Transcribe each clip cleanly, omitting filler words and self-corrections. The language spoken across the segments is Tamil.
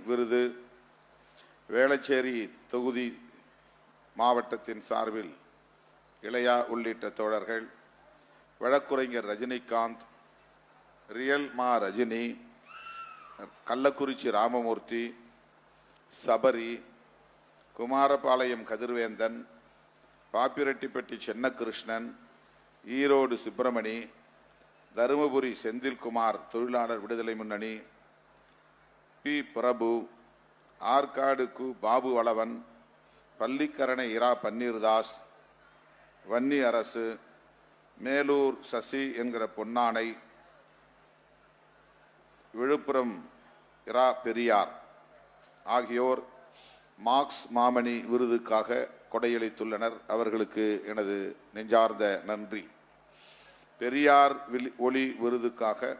விருது வேளச்சேரி தொகுதி மாவட்டத்தின் சார்பில் இளையா உள்ளிட்ட தோழர்கள், வழக்குரைஞர் ரஜினிகாந்த், ரியல் மா ரஜினி, கள்ளக்குறிச்சி ராமமூர்த்தி, சபரி, குமாரபாளையம் கதிர்வேந்தன், பாப்பிரெட்டிப்பட்டி சென்னகிருஷ்ணன், ஈரோடு சுப்பிரமணி, தருமபுரி செந்தில்குமார் தொழிலாளர் விடுதலை முன்னணி, பி பிரபு, ஆற்காடு கு பாபு வளவன், பள்ளிக்கரணை இரா பன்னீர்தாஸ், வன்னி அரசு, மேலூர் சசி என்கிற பொன்னானை, விழுப்புரம் இரா பெரியார் ஆகியோர் மார்க்ஸ் மாமணி விருதுக்காக கொடையளித்துள்ளனர். அவர்களுக்கு எனது நெஞ்சார்ந்த நன்றி. பெரியார் ஒளி விருதுக்காக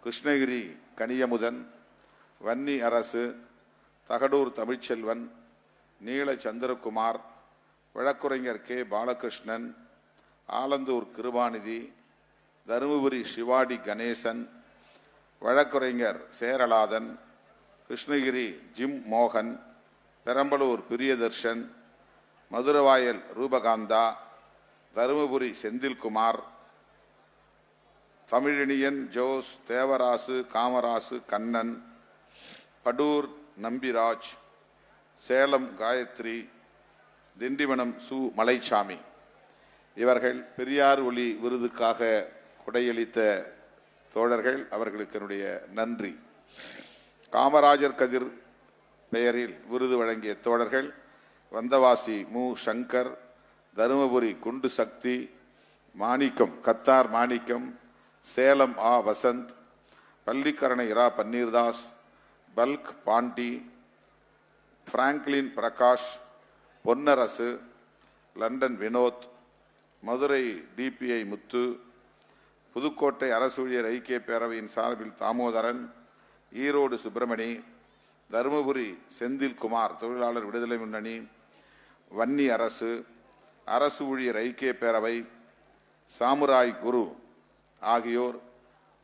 கிருஷ்ணகிரி கனியமுதன், வன்னி அரசு, தகடூர் தமிழ்ச்செல்வன், நீல சந்திரகுமார், வழக்குரைஞர் கே பாலகிருஷ்ணன், ஆலந்தூர் கிருபாநிதி, தருமபுரி சிவாடி கணேசன், வழக்குரைஞர் சேரலாதன், கிருஷ்ணகிரி ஜிம் மோகன், பெரம்பலூர் பிரியதர்ஷன், மதுரவாயல் ரூபகாந்தா, தருமபுரி செந்தில்குமார், தமிழினியன் ஜோஸ், தேவராசு, காமராசு, கண்ணன், படூர் நம்பிராஜ், சேலம் காயத்ரி, திண்டிவனம் சு மலைச்சாமி இவர்கள் பெரியார் ஒளி விருதுக்காக கொடையளித்த தோழர்கள். அவர்களுக்கு என்னுடைய நன்றி. காமராஜர் கதிர் பெயரில் விருது வழங்கிய தோழர்கள் வந்தவாசி மு சங்கர், தருமபுரி குண்டு சக்தி, மாணிக்கம் கத்தார் மாணிக்கம், சேலம் ஆ வசந்த், பள்ளிக்கரணை இரா Panneerdas, Bulk Pandi, Franklin Prakash, Ponnarasu, London Vinoth, Madurai DPI Muthu, Pudukkottai அரசூழியர் ஐக்கிய பேரவையின் சார்பில் தாமோதரன், ஈரோடு சுப்பிரமணி, தருமபுரி செந்தில்குமார் தொழிலாளர் விடுதலை முன்னணி, வன்னி அரசு, அரசு ஊழியர் ஐக்கிய பேரவை, சாமுராய் குரு ஆகியோர்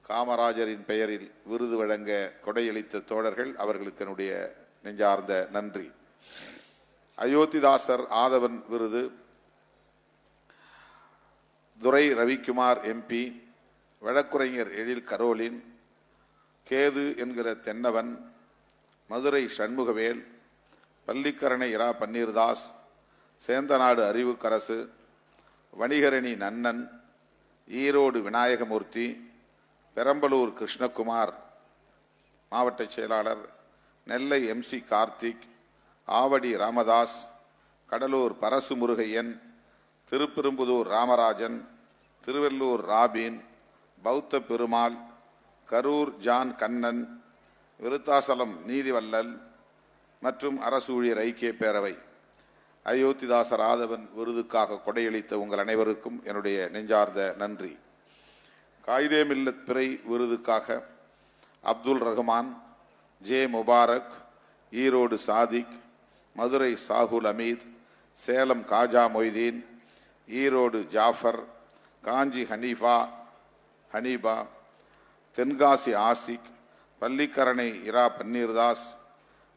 காமராஜரின் பெயரில் விருது வழங்க கொடையளித்த தோழர்கள். அவர்களுக்கு என்னுடைய நெஞ்சார்ந்த நன்றி. அயோத்திதாசர் ஆதவன் விருது துரை ரவிக்குமார் எம்பி, வழக்குரைஞர் எழில் கரோலின், கேது என்கிற தென்னவன், மதுரை சண்முகவேல், பள்ளிக்கரணை இரா பன்னீர்தாஸ், சேந்தநாடு அறிவுக்கரசு, வணிகரணி நன்னன், ஈரோடு விநாயகமூர்த்தி, பெரம்பலூர் கிருஷ்ணகுமார் மாவட்ட செயலாளர், நெல்லை MC கார்த்திக், ஆவடி ராமதாஸ், கடலூர் பரசு முருகையன், திருப்பெரும்புதூர் ராமராஜன், திருவள்ளூர் ராபின், பௌத்த பெருமாள், கரூர் ஜான் கண்ணன், விருத்தாசலம் நீதிவல்லல் மற்றும் அரசு ஊழியர் ஐக்கிய பேரவை அயோத்திதாசர் ஆதவன் விருதுக்காக கொடையளித்த உங்கள் அனைவருக்கும் என்னுடைய நெஞ்சார்ந்த நன்றி. காயிதே மில்லத் பிறை விருதுக்காக அப்துல் ரஹ்மான், ஜே முபாரக், ஈரோடு சாதிக், மதுரை சாகுல் அமீத், சேலம் காஜா மொய்தீன், ஈரோடு ஜாஃபர், காஞ்சி ஹனீபா, தென்காசி ஆசிக், பள்ளிக்கரணை இரா பன்னீர்தாஸ்,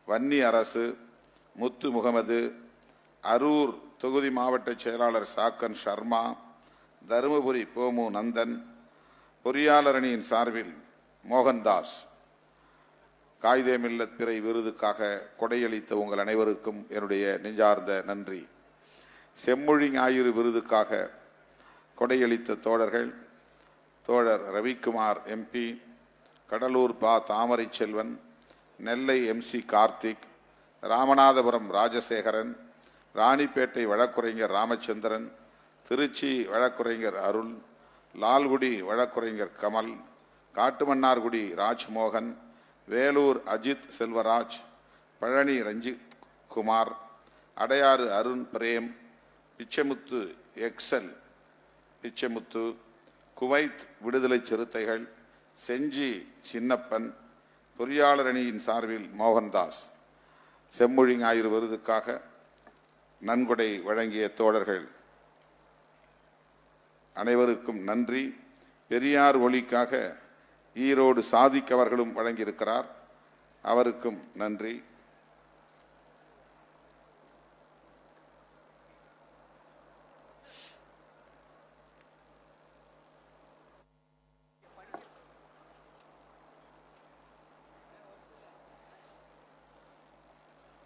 வன்னி அரசு, முத்து முகமது, அரூர் தொகுதி மாவட்ட செயலாளர் சாக்கன் சர்மா, தருமபுரி போமு நந்தன், பொறியாளர் அணியின் சார்பில் மோகன்தாஸ். காயிதே மில்லத் பிறை விருதுக்காக கொடையளித்த உங்கள் அனைவருக்கும் என்னுடைய நெஞ்சார்ந்த நன்றி. செம்மொழி ஞாயிறு விருதுக்காக கொடையளித்த தோழர்கள் தோழர் ரவிக்குமார் MP, கடலூர் பா தாமரை செல்வன், நெல்லை MC கார்த்திக், ராமநாதபுரம் ராஜசேகரன், ராணிப்பேட்டை வழக்குரைஞர் ராமச்சந்திரன், திருச்சி வழக்குரைஞர் அருள், லால்குடி வழக்குரைஞர் கமல், காட்டுமன்னார்குடி ராஜ்மோகன், வேலூர் அஜித் செல்வராஜ், பழனி ரஞ்சித் குமார், அடையாறு அருண் பிரேம், பிச்சைமுத்து எக்ஸல் பிச்சைமுத்து, குவைத் விடுதலை சிறுத்தைகள், செஞ்சி சின்னப்பன், பொறியாளர் அணியின் சார்பில் மோகன்தாஸ். செம்மொழி ஞாயிறு விருதுக்காக நன்கொடை வழங்கிய தோழர்கள் அனைவருக்கும் நன்றி. பெரியார் ஒளிக்காக ஈரோடு சாதிக் அவர்களும் வழங்கியிருக்கிறார். அவருக்கும் நன்றி.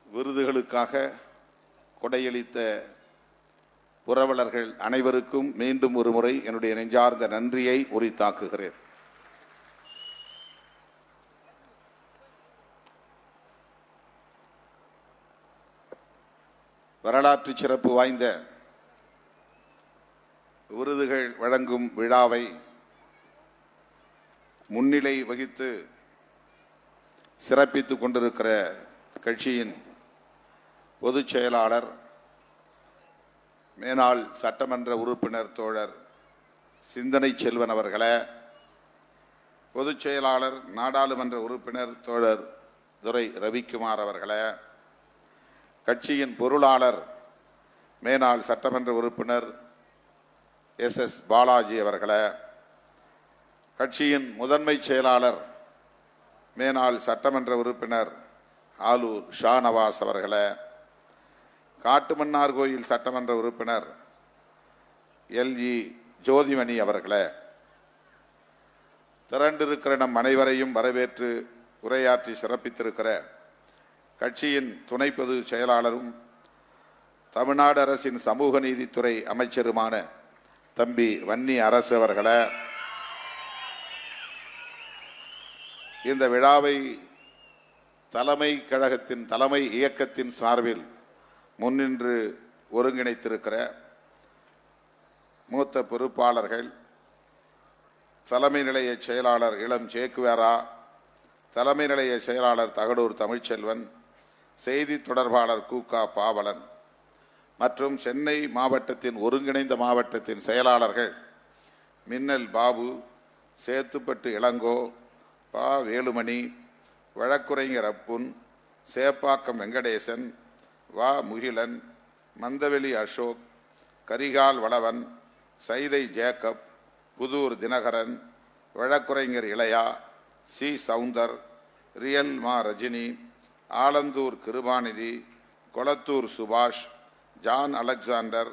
விருதுகளுக்காக கொடையளித்த புரவலர்கள் அனைவருக்கும் மீண்டும் ஒரு முறை என்னுடைய நெஞ்சார்ந்த நன்றியை உரித்தாக்குகிறேன். வரலாற்று சிறப்பு வாய்ந்த விருதுகள் வழங்கும் விழாவை முன்னிலை வகித்து சிறப்பித்துக் கொண்டிருக்கிற கட்சியின் பொதுச் செயலாளர், மேனாள் சட்டமன்ற உறுப்பினர் தோழர் சிந்தனை செல்வன் அவர்களே, பொதுச் செயலாளர் நாடாளுமன்ற உறுப்பினர் தோழர் துரை ரவிக்குமார் அவர்களே, கட்சியின் பொருளாளர் மேனாள் சட்டமன்ற உறுப்பினர் எஸ் பாலாஜி அவர்களே, கட்சியின் முதன்மை செயலாளர் மேனாள் சட்டமன்ற உறுப்பினர் ஆலூர் ஷாநவாஸ் அவர்களே, காட்டுமன்னார் கோயில் சட்டமன்ற உறுப்பினர் எல்இ ஜோதிமணி அவர்களே, திரண்டிருக்கிற நம் அனைவரையும் வரவேற்று உரையாற்றி சிறப்பித்திருக்கிற கட்சியின் துணை பொதுச் செயலாளரும் தமிழ்நாடு அரசின் சமூக நீதித்துறை அமைச்சருமான தம்பி வன்னி அரசு அவர்களே, இந்த விழாவை தலைமை கழகத்தின் தலைமை இயக்கத்தின் சார்பில் முன்னின்று ஒருங்கிணைத்திருக்கிற மூத்த பொறுப்பாளர்கள், தலைமை நிலைய செயலாளர் இளம் ஜேக்குவேரா, தலைமை நிலைய செயலாளர் தகடூர் தமிழ்ச்செல்வன், செய்தி தொடர்பாளர் கூகா பாவலன் மற்றும் சென்னை மாவட்டத்தின் ஒருங்கிணைந்த மாவட்டத்தின் செயலாளர்கள் மின்னல் பாபு, சேத்துப்பட்டு இளங்கோ, பா வேலுமணி, வழக்குரைஞர் அப்புன், சேப்பாக்கம் வெங்கடேசன், வா முகிலன், மந்தவெளி அசோக், கரிகால் வளவன், சைதை ஜேக்கப், புதூர் தினகரன், வழக்குரைஞர் இளையா, சி சவுந்தர், ரியல் மா ரஜினி, ஆலந்தூர் கிருபாநிதி, கொளத்தூர் சுபாஷ், ஜான் அலெக்சாண்டர்,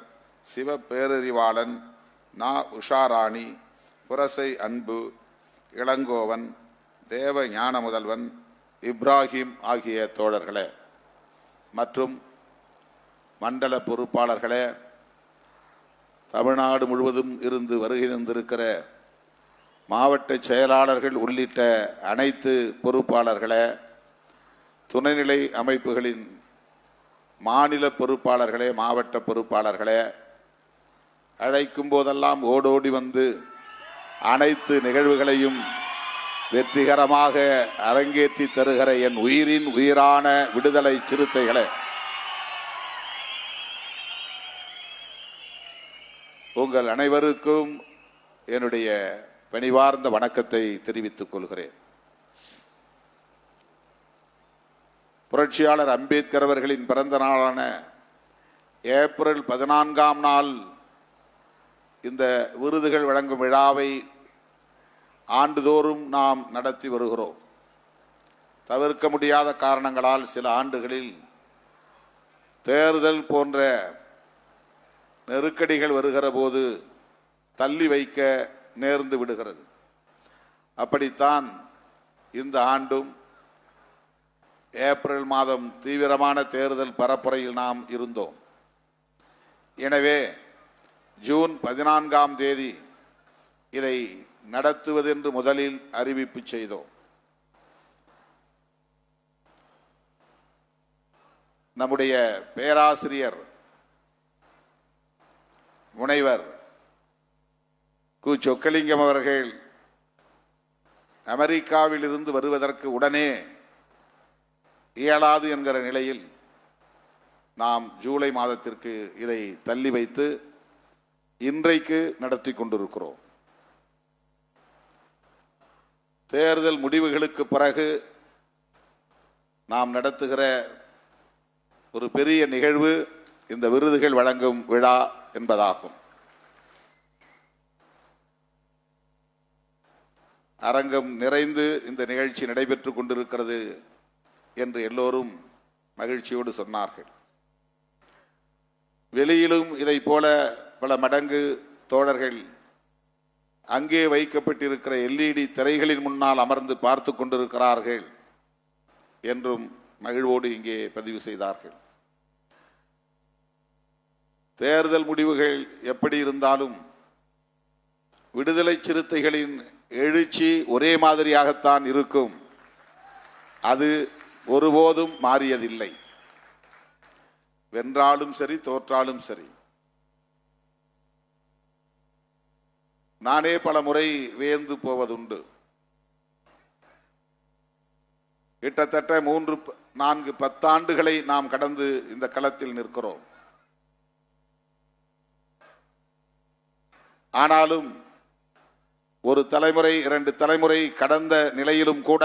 சிவ பேரறிவாளன், நா உஷாராணி, புரசை அன்பு, இளங்கோவன், தேவ ஞான முதல்வன், இப்ராஹிம் ஆகிய தோழர்களே மற்றும் மண்டல பொறுப்பாளர்களே, தமிழ்நாடு முழுவதும் இருந்து வருகை தந்திருக்கிற மாவட்ட செயலாளர்கள் உள்ளிட்ட அனைத்து பொறுப்பாளர்களே, துணைநிலை அமைப்புகளின் மாநில பொறுப்பாளர்களே, மாவட்ட பொறுப்பாளர்களே, அழைக்கும் போதெல்லாம் ஓடோடி வந்து அனைத்து நிகழ்வுகளையும் வெற்றிகரமாக அரங்கேற்றி தருகிற என் உயிரின் உயிரான விடுதலை சிறுத்தைகளே, உங்கள் அனைவருக்கும் என்னுடைய பணிவார்ந்த வணக்கத்தை தெரிவித்துக் கொள்கிறேன். புரட்சியாளர் அம்பேத்கர் அவர்களின் பிறந்த நாளான ஏப்ரல் 14ஆம் நாள் இந்த விருதுகள் வழங்கும் விழாவை ஆண்டுதோறும் நாம் நடத்தி வருகிறோம். தவிர்க்க முடியாத காரணங்களால் சில ஆண்டுகளில் தேர்தல் போன்ற நெருக்கடிகள் வருகிற போது தள்ளி வைக்க நேர்ந்து விடுகிறது. அப்படித்தான் இந்த ஆண்டும் ஏப்ரல் மாதம் தீவிரமான தேர்தல் பரப்புரையில் நாம் இருந்தோம். எனவே ஜூன் 14ஆம் தேதி இதை நடத்துவதென்று முதலில் அறிவிப்பு செய்தோம். நம்முடைய பேராசிரியர் முனைவர் கு சொக்கலிங்கம் அவர்கள் அமெரிக்காவில் இருந்து வருவதற்கு உடனே இயலாது என்கிற நிலையில் நாம் ஜூலை மாதத்திற்கு இதை தள்ளி வைத்து இன்றைக்கு நடத்தி கொண்டிருக்கிறோம். தேர்தல் முடிவுகளுக்கு பிறகு நாம் நடத்துகிற ஒரு பெரிய நிகழ்வு இந்த விருதுகள் வழங்கும் விழா என்பதாகும். அரங்கம் நிறைந்து இந்த நிகழ்ச்சி நடைபெற்றுக் கொண்டிருக்கிறது என்று எல்லோரும் மகிழ்ச்சியோடு சொன்னார்கள். வெளியிலும் இதை போல பல மடங்கு தோழர்கள் அங்கே வைக்கப்பட்டிருக்கிற எல்இடி திரைகளின் முன்னால் அமர்ந்து பார்த்து கொண்டிருக்கிறார்கள் என்றும் மகிழ்வோடு இங்கே பதிவு செய்தார்கள். தேர்தல் முடிவுகள் எப்படி இருந்தாலும் விடுதலை சிறுத்தைகளின் எழுச்சி ஒரே மாதிரியாகத்தான் இருக்கும். அது ஒருபோதும் மாறியதில்லை. வென்றாலும் சரி, தோற்றாலும் சரி. நானே பல முறை வியந்து போவதுண்டு. கிட்டத்தட்ட 3-4 பத்தாண்டுகளை நாம் கடந்து இந்த களத்தில் நிற்கிறோம். ஆனாலும் ஒரு தலைமுறை 2 தலைமுறை கடந்த நிலையிலும் கூட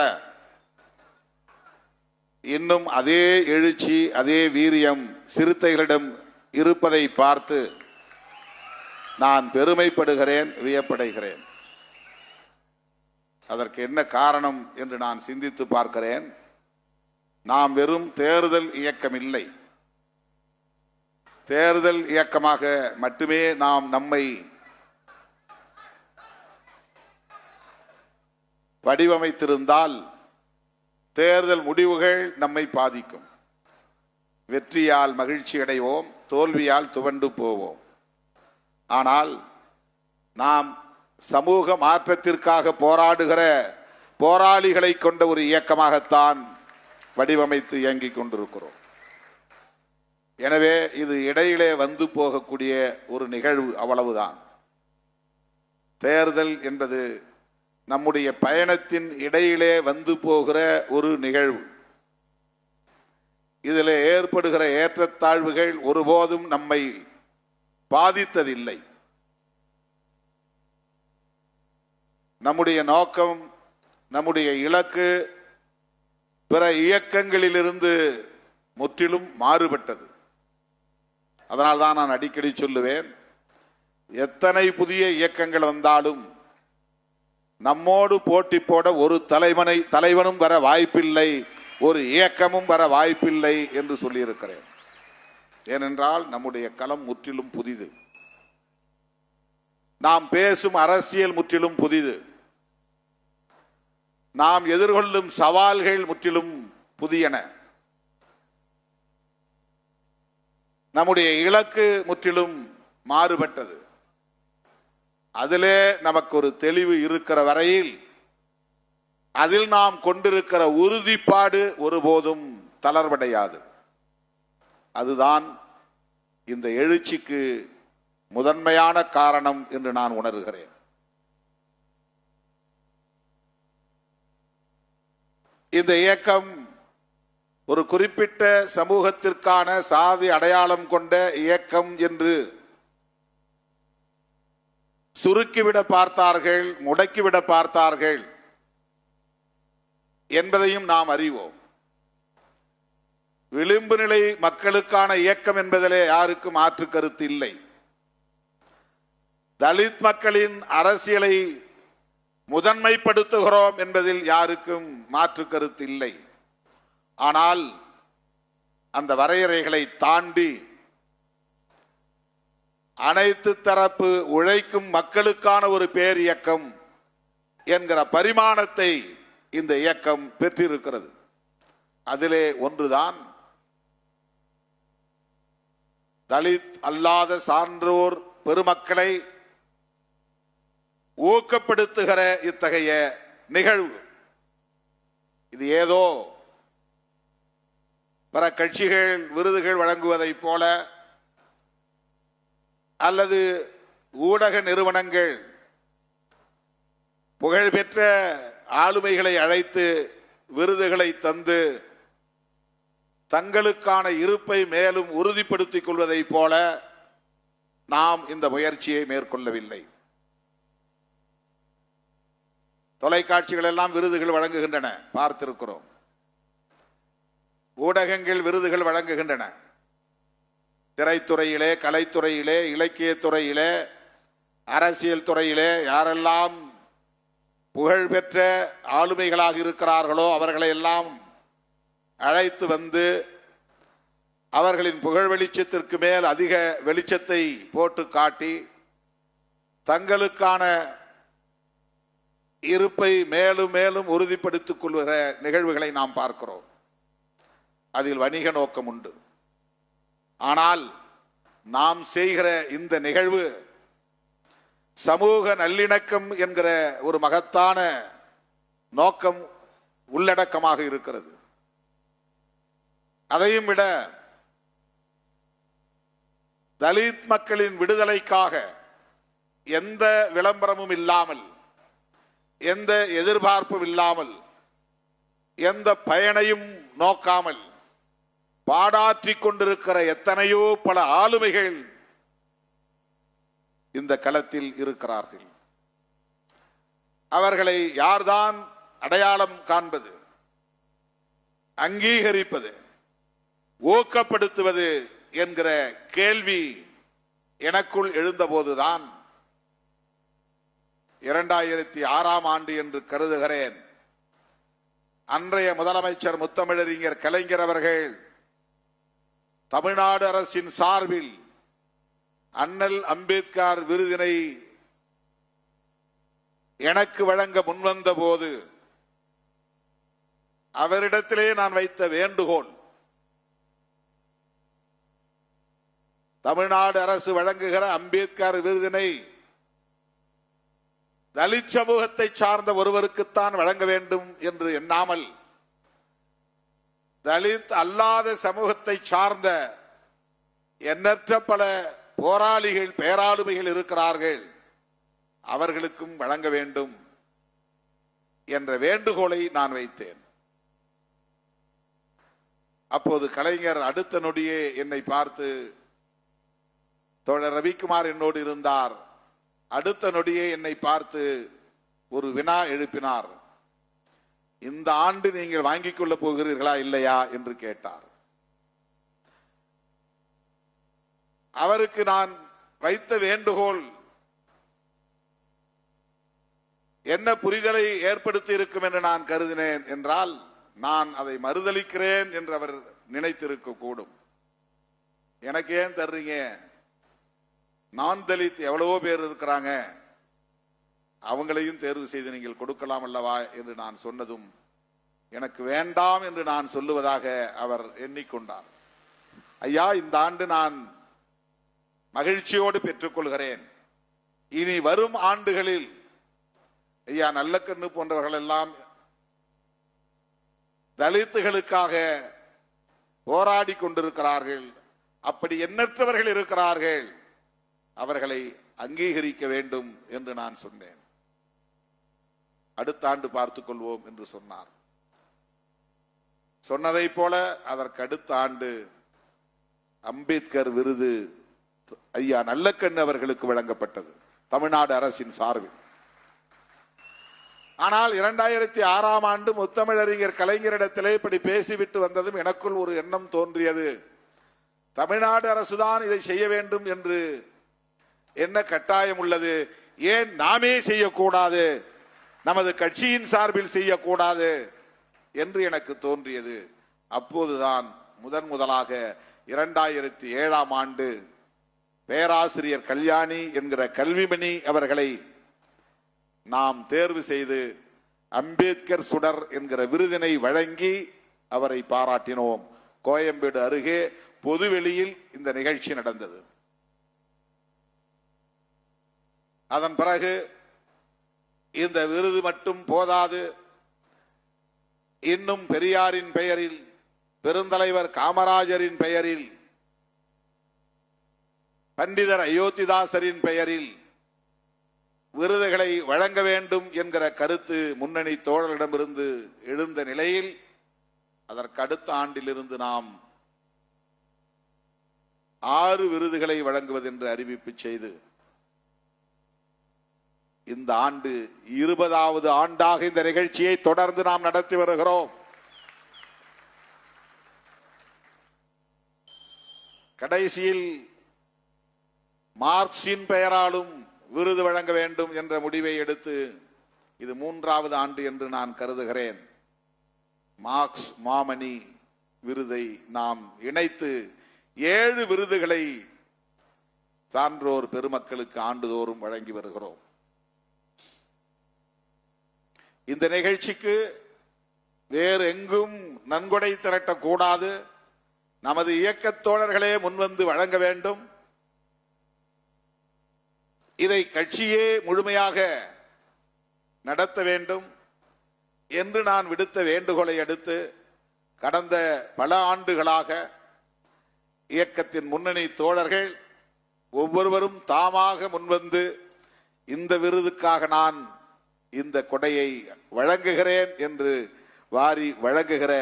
இன்னும் அதே எழுச்சி, அதே வீரியம் சிறுத்தைகளிடம் இருப்பதை பார்த்து நான் பெருமைப்படுகிறேன், வியப்படைகிறேன். அதற்கு என்ன காரணம் என்று நான் சிந்தித்து பார்க்கிறேன். நாம் வெறும் தேர்தல் இயக்கம் இல்லை. தேர்தல் இயக்கமாக மட்டுமே நாம் நம்மை வடிவமைத்திருந்தால் தேர்தல் முடிவுகள் நம்மை பாதிக்கும். வெற்றியால் மகிழ்ச்சி அடைவோம், தோல்வியால் துவண்டு போவோம். ஆனால் நாம் சமூக மாற்றத்திற்காக போராடுகிற போராளிகளை கொண்ட ஒரு இயக்கமாகத்தான் வடிவமைத்து இயங்கிக் கொண்டிருக்கிறோம். எனவே இது இடையிலே வந்து போகக்கூடிய ஒரு நிகழ்வு, அவ்வளவுதான். தேர்தல் என்பது நம்முடைய பயணத்தின் இடையிலே வந்து போகிற ஒரு நிகழ்வு. இதில் ஏற்படுகிற ஏற்றத்தாழ்வுகள் ஒருபோதும் நம்மை பாதித்ததில்லை. நம்முடைய நோக்கம், நம்முடைய இலக்கு பிற இயக்கங்களிலிருந்து முற்றிலும் மாறுபட்டது. அதனால்தான் நான் அடிக்கடி சொல்லுவேன், எத்தனை புதிய இயக்கங்கள் வந்தாலும் நம்மோடு போட்டி போட ஒரு தலைவனும் வர வாய்ப்பில்லை, ஒரு இயக்கமும் வர வாய்ப்பில்லை என்று சொல்லியிருக்கிறேன். ஏனென்றால் நம்முடைய களம் முற்றிலும் புதிது. நாம் பேசும் அரசியல் முற்றிலும் புதிது. நாம் எதிர்கொள்ளும் சவால்கள் முற்றிலும் புதியன. நம்முடைய இலக்கு முற்றிலும் மாறுபட்டது. அதிலே நமக்கு ஒரு தெளிவு இருக்கிற வரையில் அதில் நாம் கொண்டிருக்கிற உறுதிப்பாடு ஒருபோதும் தளர்வடையாது. அதுதான் இந்த எழுச்சிக்கு முதன்மையான காரணம் என்று நான் உணர்கிறேன். இந்த இயக்கம் ஒரு குறிப்பிட்ட சமூகத்திற்கான சாதி அடையாளம் கொண்ட இயக்கம் என்று சுருக்கிவிட பார்த்தார்கள், முடக்கிவிட பார்த்தார்கள் என்பதையும் நாம் அறிவோம். விளிம்பு நிலை மக்களுக்கான இயக்கம் என்பதிலே யாருக்கும் மாற்று கருத்து இல்லை. தலித் மக்களின் அரசியலை முதன்மைப்படுத்துகிறோம் என்பதில் யாருக்கும் மாற்று கருத்து இல்லை. ஆனால் அந்த வரையறைகளை தாண்டி அனைத்து தரப்பு உழைக்கும் மக்களுக்கான ஒரு பேர் இயக்கம் என்கிற பரிமாணத்தை இந்த இயக்கம் பெற்றிருக்கிறது. அதிலே ஒன்றுதான் தலித் அல்லாத சான்றோர் பெருமக்களை ஊக்கப்படுத்துகிற இத்தகைய நிகழ்வு. இது ஏதோ பிற கட்சிகள் விருதுகள் வழங்குவதை போல அல்லது ஊடக நிறுவனங்கள் புகழ்பெற்ற ஆளுமைகளை அழைத்து விருதுகளை தந்து தங்களுக்கான இருப்பை மேலும் உறுதிப்படுத்திக் கொள்வதை போல நாம் இந்த முயற்சியை மேற்கொள்ளவில்லை. தொலைக்காட்சிகள் எல்லாம் விருதுகள் வழங்குகின்றன, பார்த்திருக்கிறோம். ஊடகங்கள் விருதுகள் வழங்குகின்றன. திரைத்துறையிலே, கலைத்துறையிலே, இலக்கியத்துறையிலே, அரசியல் துறையிலே யாரெல்லாம் புகழ்பெற்ற ஆளுமைகளாக இருக்கிறார்களோ அவர்களை எல்லாம் அழைத்து வந்து அவர்களின் புகழ் வெளிச்சத்திற்கு மேல் அதிக வெளிச்சத்தை போட்டு காட்டி தங்களுக்கான இருப்பை மேலும் மேலும் உறுதிப்படுத்திக் கொள்கிற நிகழ்வுகளை நாம் பார்க்கிறோம். அதில் வணிக நோக்கம் உண்டு. ஆனால் நாம் செய்கிற இந்த நிகழ்வு சமூக நல்லிணக்கம் என்கிற ஒரு மகத்தான நோக்கம் உள்ளடக்கமாக இருக்கிறது. அதையும் விட தலித் மக்களின் விடுதலைக்காக எந்த விளம்பரமும் இல்லாமல், எந்த எதிர்பார்ப்பும் இல்லாமல், எந்த பயனையும் நோக்காமல் பாடாற்றிக் கொண்டிருக்கிற எத்தனையோ பல ஆளுமைகள் இந்த களத்தில் இருக்கிறார்கள். அவர்களை யார்தான் அடையாளம் காண்பது, அங்கீகரிப்பது, ஊக்கப்படுத்துவது என்கிற கேள்வி எனக்குள் எழுந்தபோதுதான் 2006ஆம் ஆண்டு என்று கருதுகிறேன், அன்றைய முதலமைச்சர் முத்தமிழறிஞர் கலைஞர் அவர்கள் தமிழ்நாடு அரசின் சார்பில் அண்ணல் அம்பேத்கர் விருதினை எனக்கு வழங்க முன்வந்த போது அவரிடத்திலே நான் வைத்த வேண்டுகோள், தமிழ்நாடு அரசு வழங்குகிற அம்பேத்கர் விருதினை தலித் சமூகத்தை சார்ந்த ஒருவருக்குத்தான் வழங்க வேண்டும் என்று எண்ணாமல், தலித் அல்லாத சமூகத்தை சார்ந்த எண்ணற்ற பல போராளிகள், பேராளுமைகள் இருக்கிறார்கள், அவர்களுக்கும் வழங்க வேண்டும் என்ற வேண்டுகோளை நான் வைத்தேன். அப்போது கலைஞர் அடுத்த நொடியே என்னை பார்த்து, தோழர் ரவிக்குமார் என்னோடு இருந்தார், அடுத்த நொடியே என்னை பார்த்து ஒரு வினா எழுப்பினார். இந்த ஆண்டு நீங்கள் வாங்கிக் கொள்ளப் போகிறீர்களா இல்லையா என்று கேட்டார். அவருக்கு நான் வைத்த வேண்டுகோள் என்ன புரிதலை ஏற்படுத்தி இருக்கும் என்று நான் கருதினேன் என்றால், நான் அதை மறுதளிக்கிறேன் என்று அவர் நினைத்திருக்க கூடும். எனக்கு ஏன் தர்றீங்க, நான் தலித் எவ்வளவோ பேர் இருக்கிறாங்க, அவங்களையும் தேர்வு செய்து நீங்கள் கொடுக்கலாம் அல்லவா என்று நான் சொன்னதும் எனக்கு வேண்டாம் என்று நான் சொல்லுவதாக அவர் எண்ணிக்கொண்டார். ஐயா, இந்த ஆண்டு நான் மகிழ்ச்சியோடு பெற்றுக்கொள்கிறேன். இனி வரும் ஆண்டுகளில் ஐயா நல்லக்கண்ணு போன்றவர்கள் எல்லாம் தலித்துகளுக்காக போராடி கொண்டிருக்கிறார்கள், அப்படி எண்ணற்றவர்கள் இருக்கிறார்கள், அவர்களை அங்கீகரிக்க வேண்டும் என்று நான் சொன்னேன். அடுத்த ஆண்டு பார்த்துக் கொள்வோம் என்று சொன்னார். சொன்னதை போல அதற்கு அடுத்த ஆண்டு அம்பேத்கர் விருது ஐயா நல்லக்கண்ணு அவர்களுக்கு வழங்கப்பட்டது தமிழ்நாடு அரசின் சார்பில். ஆனால் 2006ஆம் ஆண்டு முத்தமிழறிஞர் கலைஞரிடத்திலே இப்படி பேசிவிட்டு வந்ததும் எனக்குள் ஒரு எண்ணம் தோன்றியது, தமிழ்நாடு அரசுதான் இதை செய்ய வேண்டும் என்று என்ன கட்டாயம் உள்ளது, ஏன் நாமே செய்யக்கூடாது, நமது கட்சியின் சார்பில் செய்யக்கூடாது என்று எனக்கு தோன்றியது. அப்போதுதான் முதலாக 2007ஆம் ஆண்டு பேராசிரியர் கல்யாணி என்கிற கல்விமணி அவர்களை நாம் தேர்வு செய்து அம்பேத்கர் சுடர் என்கிற விருதினை வழங்கி அவரை பாராட்டினோம். கோயம்பேடு அருகே பொதுவெளியில் இந்த நிகழ்ச்சி நடந்தது. அதன் பிறகு இந்த விருது மட்டும் போதாது, இன்னும் பெரியாரின் பெயரில், பெருந்தலைவர் காமராஜரின் பெயரில், பண்டிதர் அயோத்திதாசரின் பெயரில் விருதுகளை வழங்க வேண்டும் என்கிற கருத்து முன்னணி தோழர்களிடமிருந்து எழுந்த நிலையில் அதற்கு அடுத்த ஆண்டிலிருந்து நாம் 6 விருதுகளை வழங்குவதென்று அறிவிப்பு செய்து இந்த ஆண்டு 20வது ஆண்டாக இந்த நிகழ்ச்சியை தொடர்ந்து நாம் நடத்தி வருகிறோம். கடைசியில் மார்க்சின் பெயராலும் விருது வழங்க வேண்டும் என்ற முடிவை எடுத்து இது 3வது ஆண்டு என்று நான் கருதுகிறேன். மார்க்ஸ், மாமணி, விருதை நாம் இணைத்து 7 விருதுகளை சான்றோர் பெருமக்களுக்கு ஆண்டுதோறும் வழங்கி வருகிறோம். இந்த நிகழ்ச்சிக்கு வேறு எங்கும் நன்கொடை திரட்டக்கூடாது. நமது இயக்கத் தோழர்களே முன்வந்து வழங்க வேண்டும். இதை கட்சியே முழுமையாக நடத்த வேண்டும் என்று நான் விடுத்த வேண்டுகோளை அடுத்து கடந்த பல ஆண்டுகளாக இயக்கத்தின் முன்னணி தோழர்கள் ஒவ்வொருவரும் தாமாக முன்வந்து இந்த விருதுக்காக நான் இந்த கொடையை வழங்குகிறேன் என்று வாரி வழங்குகிற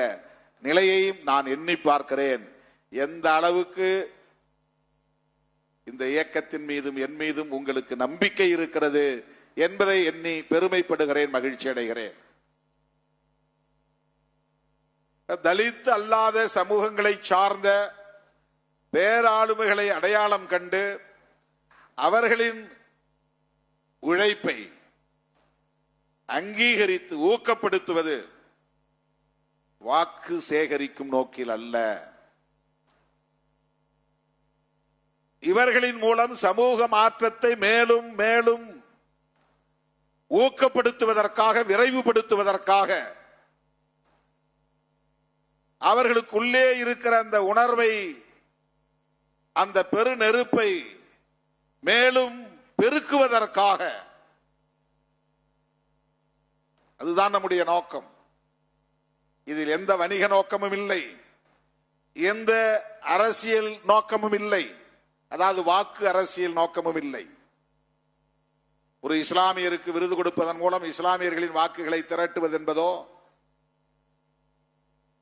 நிலையையும் நான் எண்ணி பார்க்கிறேன். எந்த அளவுக்கு இந்த இயக்கத்தின் மீதும் என் மீதும் உங்களுக்கு நம்பிக்கை இருக்கிறது என்பதை எண்ணி பெருமைப்படுகிறேன், மகிழ்ச்சி அடைகிறேன். தலித் அல்லாத சமூகங்களை சார்ந்த பேராளுமைகளை அடையாளம் கண்டு அவர்களின் உழைப்பை அங்கீகரித்து ஊக்கப்படுத்துவது வாக்கு சேகரிக்கும் நோக்கில் அல்ல. இவர்களின் மூலம் சமூக மாற்றத்தை மேலும் மேலும் ஊக்கப்படுத்துவதற்காக, விரைவுபடுத்துவதற்காக, அவர்களுக்குள்ளே இருக்கிற அந்த உணர்வை, அந்த பெரு நெருப்பை மேலும் பெருக்குவதற்காக, அதுதான் நம்முடைய நோக்கம். இதில் எந்த வணிக நோக்கமும் இல்லை, எந்த அரசியல் நோக்கமும் இல்லை, அதாவது வாக்கு அரசியல் நோக்கமும் இல்லை. ஒரு இஸ்லாமியருக்கு விருது கொடுப்பதன் மூலம் இஸ்லாமியர்களின் வாக்குகளை திரட்டுவது என்பதோ,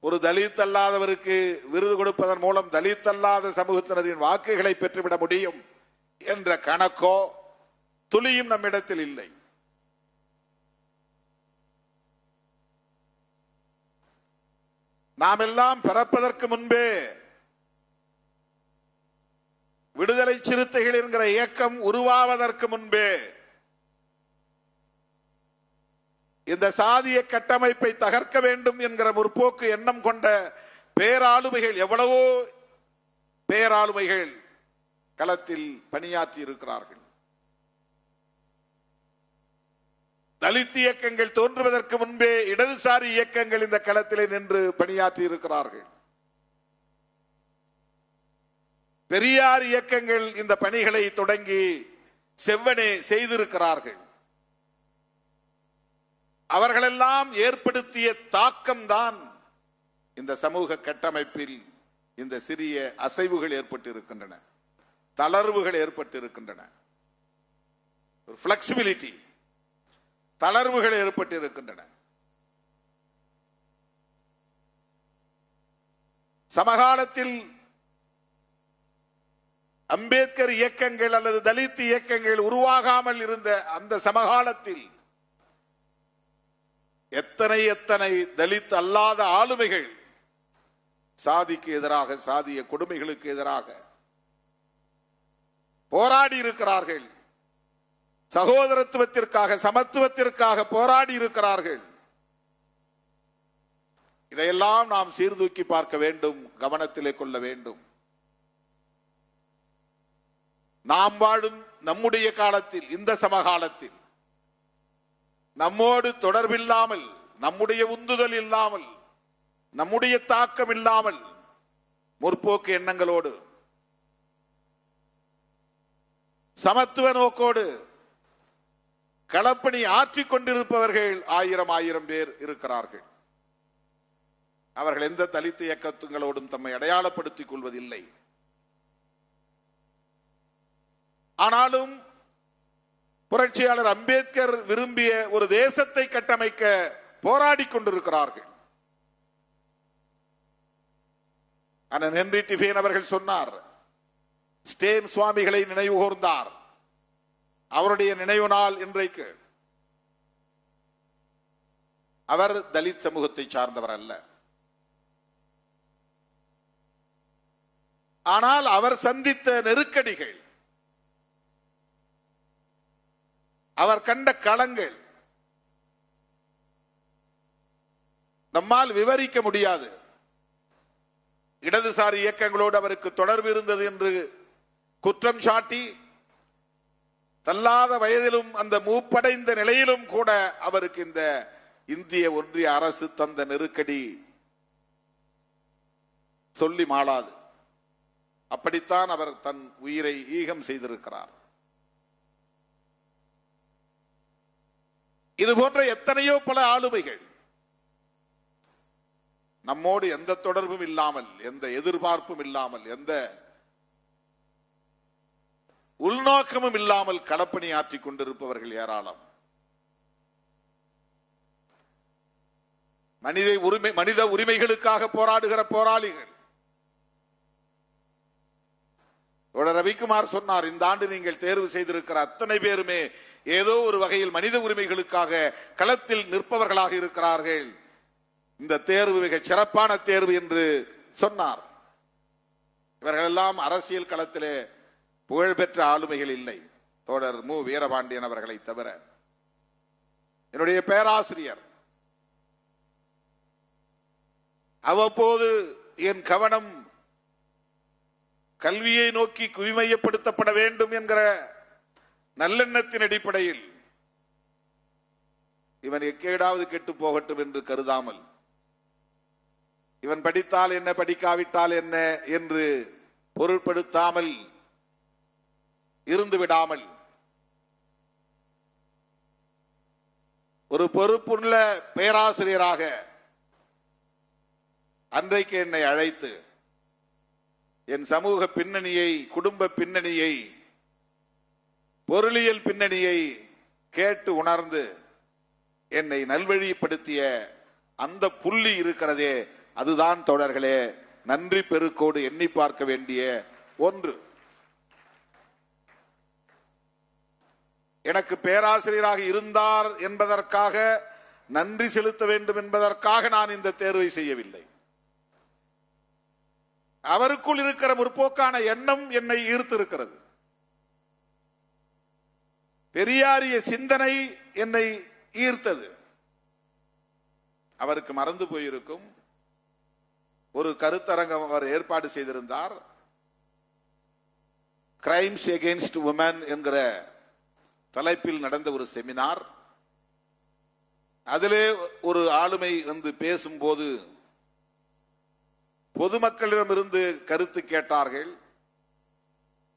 ஒரு தலித் அல்லாதவருக்கு விருது கொடுப்பதன் மூலம் தலித் அல்லாத சமூகத்தினரின் வாக்குகளை பெற்றுவிட முடியும் என்ற கணக்கோ துளியும் நம்மிடத்தில் இல்லை. நாம் எல்லாம் பிறப்பதற்கு முன்பே விடுதலை சிறுத்தைகள் என்கிற இயக்கம் உருவாவதற்கு முன்பே இந்த சாதிய கட்டமைப்பை தகர்க்க வேண்டும் என்கிற முற்போக்கு எண்ணம் கொண்ட பேராளுமைகள், எவ்வளவோ பேராளுமைகள் களத்தில் பணியாற்றி இருக்கிறார்கள். தலித் இயக்கங்கள் தோன்றுவதற்கு முன்பே இடதுசாரி இயக்கங்கள் இந்த களத்திலே நின்று பணியாற்றி இருக்கிறார்கள். பெரியார் இயக்கங்கள் இந்த பணிகளை தொடங்கி செவ்வனே செய்திருக்கிறார்கள். அவர்களெல்லாம் ஏற்படுத்திய தாக்கம்தான் இந்த சமூக கட்டமைப்பில் இந்த சிறிய அசைவுகள் ஏற்பட்டிருக்கின்றன, தளர்வுகள் ஏற்பட்டிருக்கின்றன, பிளெக்சிபிலிட்டி, தளர்வுகள் ஏற்பட்டிருக்கின்றன. சமகாலத்தில் அம்பேத்கர் இயக்கங்கள் அல்லது தலித் இயக்கங்கள் உருவாகாமல் இருந்த அந்த சமகாலத்தில் எத்தனை எத்தனை தலித் அல்லாத ஆளுமைகள் சாதிக்கு எதிராக, சாதிய கொடுமைகளுக்கு எதிராக போராடி இருக்கிறார்கள். சகோதரத்துவத்திற்காக, சமத்துவத்திற்காக போராடி இருக்கிறார்கள். இதையெல்லாம் நாம் சீர்தூக்கி பார்க்க வேண்டும், கவனத்திலே கொள்ள வேண்டும். நாம் வாழும் நம்முடைய காலத்தில், இந்த சமகாலத்தில் நம்மோடு தொடர்பில்லாமல், நம்முடைய உந்துதல் இல்லாமல், நம்முடைய தாக்கம் இல்லாமல், முற்போக்கு எண்ணங்களோடு, சமத்துவ நோக்கோடு களப்பணி ஆற்றிக் கொண்டிருப்பவர்கள் ஆயிரம் ஆயிரம் பேர் இருக்கிறார்கள். அவர்கள் எந்த தலித் இயக்கங்களோடும் தம்மை அடையாளப்படுத்திக் கொள்வதில்லை. ஆனாலும் புரட்சியாளர் அம்பேத்கர் விரும்பிய ஒரு தேசத்தை கட்டமைக்க போராடி கொண்டிருக்கிறார்கள். அண்ணன் ஹென்றி டிஃபேன் அவர்கள் சொன்னார், ஸ்டேன் சுவாமிகளை நினைவு கூர்ந்தார். அவருடைய நினைவு நாள் இன்றைக்கு. அவர் தலித் சமூகத்தை சார்ந்தவர் அல்ல. ஆனால் அவர் சந்தித்த நெருக்கடிகள், அவர் கண்ட களங்கள் நம்மால் விவரிக்க முடியாது. இடதுசாரி இயக்கங்களோடு அவருக்கு தொடர்பு இருந்தது என்று குற்றம் சாட்டி தள்ளாத வயதிலும் அந்த மூப்படைந்த நிலையிலும் கூட அவருக்கு இந்த இந்திய ஒன்றிய அரசு தந்த நெருக்கடி சொல்லி மாளாது. அப்படித்தான் அவர் தன் உயிரை ஈகம் செய்திருக்கிறார். இது போன்ற எத்தனையோ பல ஆளுமைகள் நம்மோடு எந்த தொடர்பும் இல்லாமல், எந்த எதிர்பார்ப்பும் இல்லாமல், எந்த உள்நோக்கமும் இல்லாமல் களப்பணி ஆற்றிக் கொண்டிருப்பவர்கள் ஏராளம். மனித உரிமைகளுக்காக போராடுகிற போராளிகள். ரவிக்குமார் சொன்னார், இந்த ஆண்டு நீங்கள் தேர்வு செய்திருக்கிற அத்தனை பேருமே ஏதோ ஒரு வகையில் மனித உரிமைகளுக்காக களத்தில் நிற்பவர்களாக இருக்கிறார்கள். இந்த தேர்வு மிக சிறப்பான தேர்வு என்று சொன்னார். இவர்கள் எல்லாம் அரசியல் களத்திலே புகழ்பெற்ற ஆளுமைகள் இல்லை, தோழர் மு வீரபாண்டியன் அவர்களை தவிர. என்னுடைய பேராசிரியர் அவ்வப்போது என் கவனம் கல்வியை நோக்கி குவிமையப்படுத்தப்பட வேண்டும் என்கிற நல்லெண்ணத்தின் அடிப்படையில் இவன் எக்கேடாவது கெட்டு போகட்டும் என்று கருதாமல், இவன் படித்தால் என்ன படிக்காவிட்டால் என்ன என்று பொருட்படுத்தாமல் இருந்து விடாமல் ஒரு பொறுப்புள்ள பேராசிரியராக அன்றைக்கு என்னை அழைத்து என் சமூக பின்னணியை, குடும்ப பின்னணியை, பொருளியல் பின்னணியை கேட்டு உணர்ந்து என்னை நல்வழிப்படுத்திய அந்த புள்ளி இருக்கிறதே, அதுதான் தோழர்களே நன்றி பெருக்கோடு எண்ணி பார்க்க வேண்டிய ஒன்று. எனக்கு பேராசிரியராக இருந்தார் என்பதற்காக, நன்றி செலுத்த வேண்டும் என்பதற்காக நான் இந்த தேர்வை செய்யவில்லை. அவருக்குள் இருக்கிற முற்போக்கான எண்ணம் என்னை ஈர்த்திருக்கிறது. பெரியாரிய சிந்தனை என்னை ஈர்த்தது. அவருக்கு மறந்து போயிருக்கும், ஒரு கருத்தரங்கம் அவர் ஏற்பாடு செய்திருந்தார். கிரைம்ஸ் எகெயின்ஸ்ட் உமன் என்கிற தலைப்பில் நடந்த ஒரு செமினார். அதிலே ஒரு ஆளுமை வந்து பேசும்போது பொதுமக்களிடமிருந்து கருத்து கேட்டார்கள்.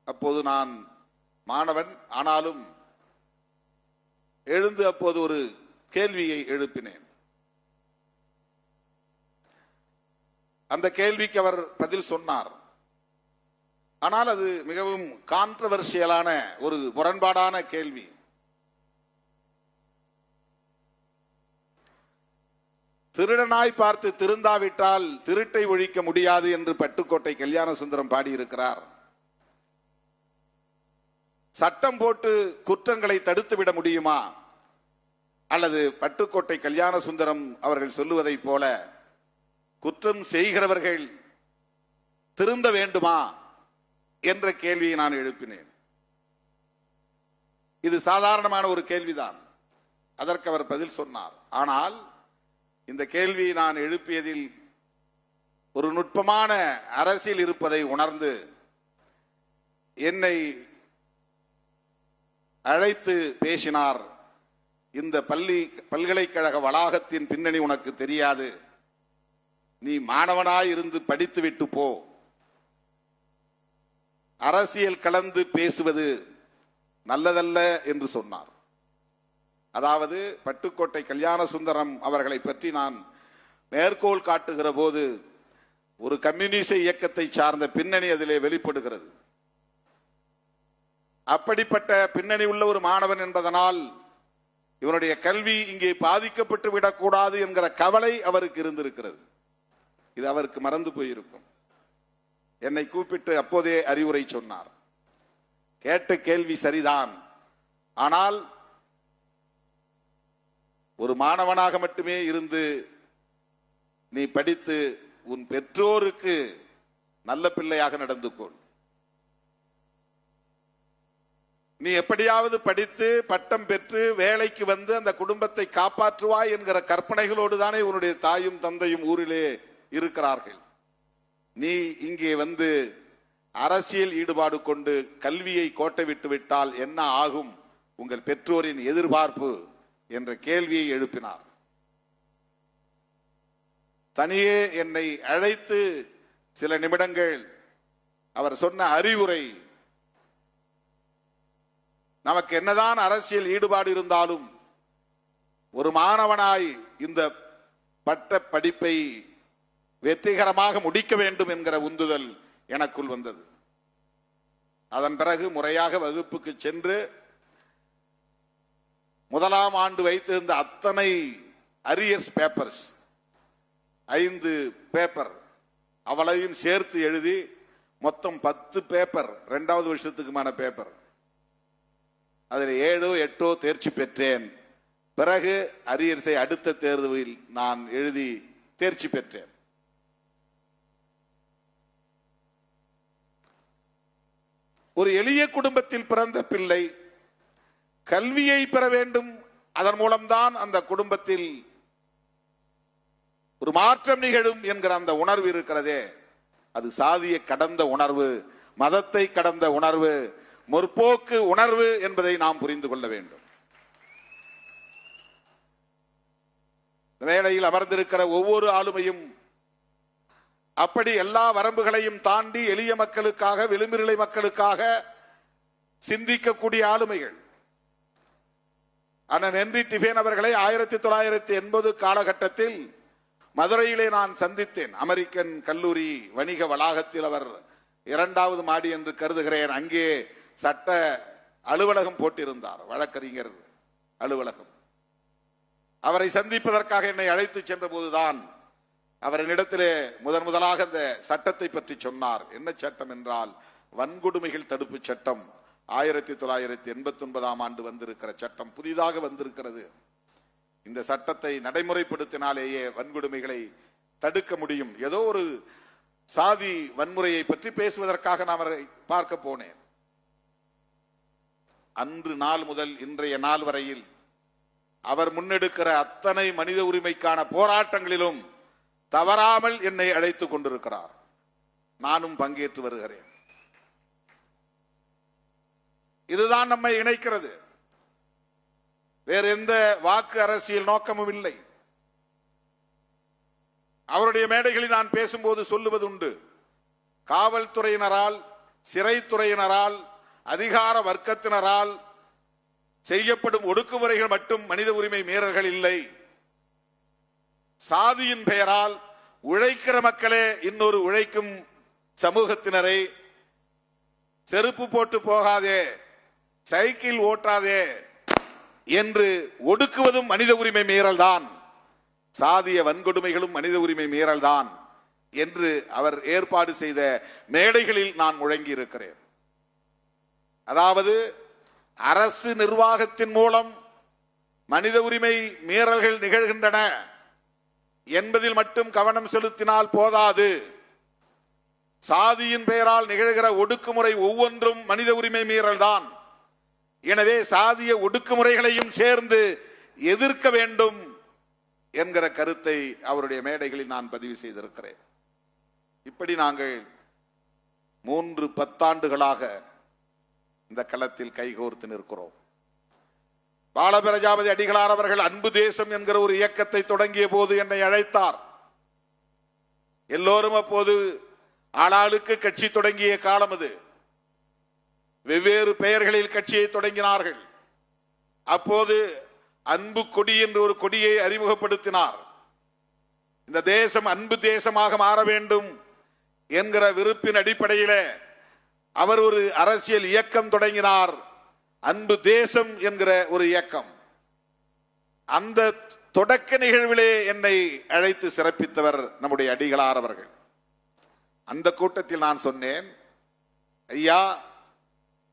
அப்போது நான் மாணவன், ஆனாலும் எழுந்து அப்போது ஒரு கேள்வியை எழுப்பினேன். அந்த கேள்விக்கு அவர் பதில் சொன்னார். ஆனால் அது மிகவும் கான்ட்ரவர்ஷியலான ஒரு முரண்பாடான கேள்வி. திருடனாய் பார்த்து திருந்தாவிட்டால் திருட்டை ஒழிக்க முடியாது என்று பட்டுக்கோட்டை கல்யாண சுந்தரம் பாடியிருக்கிறார். சட்டம் போட்டு குற்றங்களை தடுத்து விட முடியுமா? அல்லது பட்டுக்கோட்டை கல்யாண சுந்தரம் அவர்கள் சொல்லுவதை போல குற்றம் செய்கிறவர்கள் திருந்த வேண்டுமா என்ற கேள்வியை நான் எழுப்பினேன். இது சாதாரணமான ஒரு கேள்விதான். அதற்கு அவர் பதில் சொன்னார். ஆனால் இந்த கேள்வியை நான் எழுப்பியதில் ஒரு நுட்பமான அரசியல் இருப்பதை உணர்ந்து என்னை அழைத்து பேசினார். இந்த பல்கலைக்கழக வளாகத்தின் பின்னணி உனக்கு தெரியாது, நீ மாணவனாய் இருந்து படித்து விட்டு போ. அரசியல் கலந்து பேசுவது நல்லதல்ல என்று சொன்னார். அதாவது பட்டுக்கோட்டை கல்யாண சுந்தரம் அவர்களை பற்றி நான் மேற்கோள் காட்டுகிற போது ஒரு கம்யூனிச இயக்கத்தை சார்ந்த பின்னணி அதிலே வெளிப்படுகிறது. அப்படிப்பட்ட பின்னணி உள்ள ஒரு மாணவன் என்பதனால் இவனுடைய கல்வி இங்கே பாதிக்கப்பட்டு விடக்கூடாது என்கிற கவலை அவருக்கு இருந்திருக்கிறது. இது அவருக்கு மறந்து போயிருக்கும். என்னை கூப்பிட்டு அப்போதே அறிவுரை சொன்னார். கேட்ட கேள்வி சரிதான், ஆனால் ஒரு மாணவனாக மட்டுமே இருந்து நீ படித்து உன் பெற்றோருக்கு நல்ல பிள்ளையாக நடந்து கொள். நீ எப்படியாவது படித்து பட்டம் பெற்று வேலைக்கு வந்து அந்த குடும்பத்தை காப்பாற்றுவாய் என்கிற கற்பனைகளோடு தானே உன்னுடைய தாயும் தந்தையும் ஊரிலே இருக்கிறார்கள். நீ இங்கே வந்து அரசியல் ஈடுபாடு கொண்டு கல்வியை கோட்டை விட்டு விட்டால் என்ன ஆகும் உங்கள் பெற்றோரின் எதிர்பார்ப்பு என்ற கேள்வியை எழுப்பினார். தனியே என்னை அழைத்து சில நிமிடங்கள் அவர் சொன்ன அறிவுரை, நமக்கு என்னதான் அரசியல் ஈடுபாடு இருந்தாலும் ஒரு மாணவனாய் இந்த பட்ட படிப்பை வெற்றிகரமாக முடிக்க வேண்டும் என்கிற உந்துதல் எனக்குள் வந்தது. அதன் பிறகு முறையாக வகுப்புக்கு சென்று முதலாம் ஆண்டு வைத்திருந்த அத்தனை அரியர்ஸ் பேப்பர்ஸ் 5 பேப்பர் அவளையும் சேர்த்து எழுதி மொத்தம் 10 பேப்பர் 2வது வருஷத்துக்குமான பேப்பர், அதில் 7 8 தேர்ச்சி பெற்றேன். பிறகு அரியர்ஸை அடுத்த தேர்வில் நான் எழுதி தேர்ச்சி பெற்றேன். ஒரு எளிய குடும்பத்தில் பிறந்த பிள்ளை கல்வியை பெற வேண்டும், அதன் மூலம்தான் அந்த குடும்பத்தில் ஒரு மாற்றம் நிகழும் என்கிற அந்த உணர்வு இருக்கிறதே, அது சாதியை கடந்த உணர்வு, மதத்தை கடந்த உணர்வு, முற்போக்கு உணர்வு என்பதை நாம் புரிந்து கொள்ள வேண்டும். வேளையில் அமர்ந்திருக்கிற ஒவ்வொரு ஆளுமையும் அப்படி எல்லா வரம்புகளையும் தாண்டி எளிய மக்களுக்காக, விளிம்புநிலை மக்களுக்காக சிந்திக்கக்கூடிய ஆளுமைகள். அண்ணன் ஹென்றி டிஃபேன் அவர்களை 1980 காலகட்டத்தில் மதுரையிலே நான் சந்தித்தேன். அமெரிக்கன் கல்லூரி வணிக வளாகத்தில் அவர் 2வது மாடி என்று கருதுகிறேன். அங்கே சட்ட அலுவலகம் போட்டிருந்தார், வழக்கறிஞர் அலுவலகம். அவரை சந்திப்பதற்காக என்னை அழைத்து சென்ற போதுதான் அவர் என்னிடத்திலே முதலாக அந்த சட்டத்தை பற்றி சொன்னார். என்ன சட்டம் என்றால் வன்கொடுமைகள் தடுப்பு சட்டம். 1989 ஆண்டு வந்திருக்கிற சட்டம், புதிதாக வந்திருக்கிறது. இந்த சட்டத்தை நடைமுறைப்படுத்தினாலேயே வன்கொடுமைகளை தடுக்க முடியும். ஏதோ ஒரு சாதி வன்முறையை பற்றி பேசுவதற்காக நான் அவரை பார்க்க போனேன். அன்று நாள் முதல் இன்றைய நாள் வரையில் அவர் முன்னெடுக்கிற அத்தனை மனித உரிமைக்கான போராட்டங்களிலும் தவறாமல் என்னை அழைத்துக் கொண்டிருக்கிறார். நானும் பங்கேற்று வருகிறேன். இதுதான் நம்மை இணைக்கிறது. வேறு எந்த வாக்கு அரசியல் நோக்கமும் இல்லை. அவருடைய மேடைகளில் நான் பேசும்போது சொல்லுவது உண்டு, காவல்துறையினரால், சிறைத்துறையினரால், அதிகார வர்க்கத்தினரால் செய்யப்படும் ஒடுக்குமுறைகள் மட்டும் மனித உரிமை மீறல்கள் இல்லை. சாதியின் பெயரால் உழைக்கிற மக்களே இன்னொரு உழைக்கும் சமூகத்தினரை செருப்பு போட்டு போகாதே, சைக்கிள் ஓட்டாதே என்று ஒடுக்குவதும் மனித உரிமை மீறல் தான், சாதிய வன்கொடுமைகளும் மனித உரிமை மீறல் தான் என்று அவர் ஏற்பாடு செய்த மேடைகளில் நான் முழங்கி இருக்கிறேன். அதாவது அரசு நிர்வாகத்தின் மூலம் மனித உரிமை மீறல்கள் நிகழ்கின்றன என்பதில் மட்டும் கவனம் செலுத்தினால் போதாது. சாதியின் பெயரால் நிகழ்கிற ஒடுக்குமுறை ஒவ்வொன்றும் மனித உரிமை மீறல் தான். எனவே சாதிய ஒடுக்குமுறைகளையும் சேர்ந்து எதிர்க்க வேண்டும் என்கிற கருத்தை அவருடைய மேடைகளில் நான் பதிவு செய்திருக்கிறேன். இப்படி நாங்கள் 3 பத்தாண்டுகளாக இந்த களத்தில் கைகோர்த்து நிற்கிறோம். பாலபிரஜாபதி அடிகளார் அவர்கள் அன்பு தேசம் என்கிற ஒரு இயக்கத்தை தொடங்கிய போது என்னை அழைத்தார். எல்லோரும் அப்போது ஆளாளுக்கு கட்சி தொடங்கிய காலம் அது. வெவ்வேறு பெயர்களில் கட்சியை தொடங்கினார்கள். அப்போது அன்பு கொடி என்று ஒரு கொடியை அறிமுகப்படுத்தினார். இந்த தேசம் அன்பு தேசமாக மாற வேண்டும் என்கிற விருப்பின் அடிப்படையில் அவர் ஒரு அரசியல் இயக்கம் தொடங்கினார், அன்பு தேசம் என்கிற ஒரு இயக்கம். அந்த தொடக்க நிகழ்விலே என்னை அழைத்து சிறப்பித்தவர் நம்முடைய அடிகளார் அவர்கள். அந்த கூட்டத்தில் நான் சொன்னேன், ஐயா,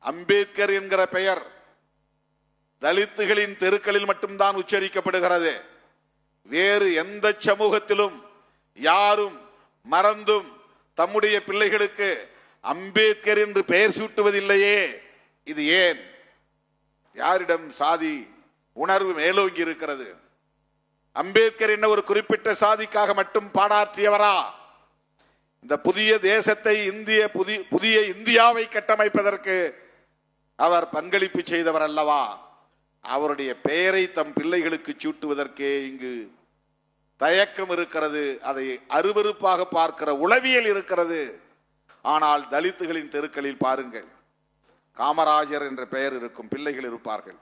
அம்பேத்கர் என்கிற பெயர் தலித்துகளின் தெருக்களில் மட்டும்தான் உச்சரிக்கப்படுகிறது. வேறு எந்த சமூகத்திலும் யாரும் மறந்தும் தம்முடைய பிள்ளைகளுக்கு அம்பேத்கர் என்று பெயர் சூட்டுவதில்லையே, இது ஏன்? யாரிடம் சாதி உணர்வு மேலோங்கி இருக்கிறது? அம்பேத்கர் என்ன ஒரு குறிப்பிட்ட சாதிக்காக மட்டும் பாடாற்றியவரா? இந்த புதிய தேசத்தை புதிய இந்தியாவை கட்டமைப்பதற்கு அவர் பங்களிப்பு செய்தவர் அல்லவா? அவருடைய பெயரை தம் பிள்ளைகளுக்கு சூட்டுவதற்கே இங்கு தயக்கம் இருக்கிறது. அதை அருவருப்பாக பார்க்கிற உளவியல் இருக்கிறது. ஆனால் தலித்துகளின் தெருக்களில் பாருங்கள், காமராஜர் என்ற பெயர் இருக்கும் பிள்ளைகள் இருப்பார்கள்.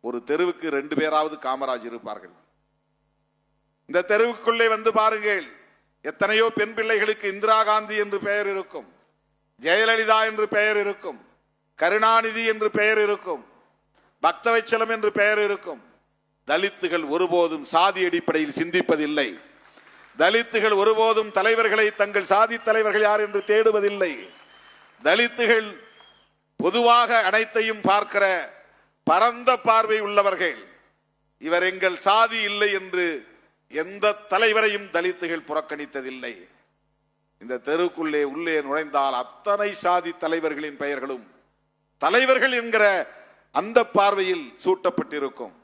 ஒரு தெருவுக்கு 2 பேராவது காமராஜ் இருப்பார்கள். இந்த தெருவுக்குள்ளே வந்து பாருங்கள், எத்தனையோ பெண் பிள்ளைகளுக்கு இந்திரா காந்தி என்று பெயர் இருக்கும், ஜெயலலிதா என்று பெயர் இருக்கும், கருணாநிதி என்று பெயர் இருக்கும், பக்தவச்சலம் என்று பெயர் இருக்கும். தலித்துகள் ஒருபோதும் சாதி அடிப்படையில் சிந்திப்பதில்லை. தலித்துகள் ஒருபோதும் தலைவர்களை தங்கள் சாதி தலைவர்கள் யார் என்று தேடுவதில்லை. தலித்துகள் பொதுவாக அனைத்தையும் பார்க்கிற பரந்த பார்வை உள்ளவர்கள். இவர் எங்கள் சாதி இல்லை என்று எந்த தலைவரையும் தலித்துகள் புறக்கணித்ததில்லை. இந்த தெருக்குள்ளே உள்ளே நுழைந்தால் அத்தனை சாதி தலைவர்களின் பெயர்களும் தலைவர்கள் என்கிற அந்த பார்வையில் சூட்டப்பட்டிருக்கும்.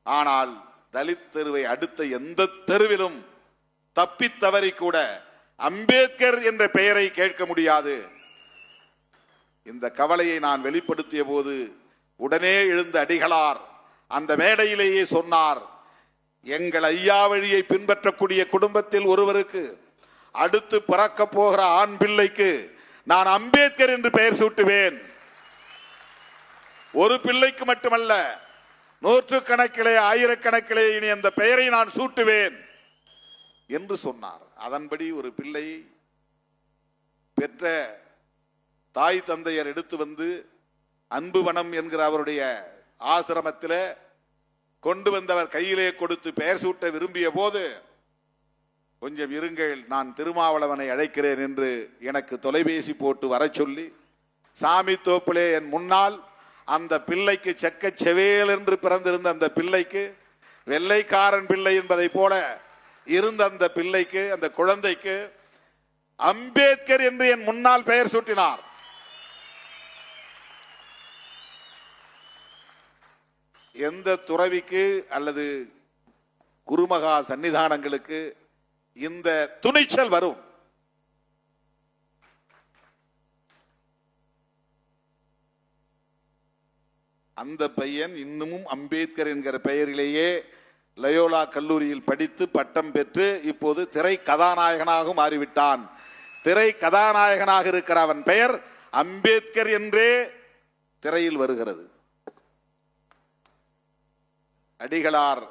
ஆனால் தலித் தெருவை அடுத்த எந்த தெருவிலும் தப்பி தவறி கூட அம்பேத்கர் என்ற பெயரை கேட்க முடியாது. இந்த கவலையை நான் வெளிப்படுத்திய போது உடனே எழுந்த அடிகளார் அந்த மேடையிலேயே சொன்னார், எங்கள் ஐயா வழியை பின்பற்றக்கூடிய குடும்பத்தில் ஒருவருக்கு அடுத்து பிறக்க போகிற ஆண் பிள்ளைக்கு நான் அம்பேத்கர் என்று பெயர் சூட்டுவேன். ஒரு பிள்ளைக்கு மட்டுமல்ல, 100 கணக்கிலே 1000 கணக்கிலே இனி அந்த பெயரை நான் சூட்டுவேன் என்று சொன்னார். அதன்படி ஒரு பிள்ளை பெற்ற தாய் தந்தையர் எடுத்து வந்து அன்புவனம் என்கிற அவருடைய ஆசிரமத்தில் கொண்டு வந்தவர் கையிலே கொடுத்து பெயர் சூட்ட விரும்பிய போது, கொஞ்சம் இருங்கள், நான் திருமாவளவனை அழைக்கிறேன் என்று எனக்கு தொலைபேசி போட்டு வர சொல்லி சாமி தோப்பிலே என் முன்னால் அந்த பிள்ளைக்கு செக்க செவேல் என்று பிறந்திருந்த அந்த பிள்ளைக்கு, வெள்ளைக்காரன் பிள்ளை என்பதை போல இருந்த அந்த பிள்ளைக்கு, அந்த குழந்தைக்கு அம்பேத்கர் என்று என் முன்னால் பெயர் சூட்டினார். எந்த துறவிக்கு அல்லது குருமகா சன்னிதானங்களுக்கு இந்த துணிச்சல் வரும்? அந்த பையன் இன்னமும் அம்பேத்கர் என்கிற பெயரிலேயே லயோலா கல்லூரியில் படித்து பட்டம் பெற்று இப்போது திரை கதாநாயகனாக மாறிவிட்டான். திரை கதாநாயகனாக இருக்கிற அவன் பெயர் அம்பேத்கர் என்றே திரையில் வருகிறது. அடிகளார்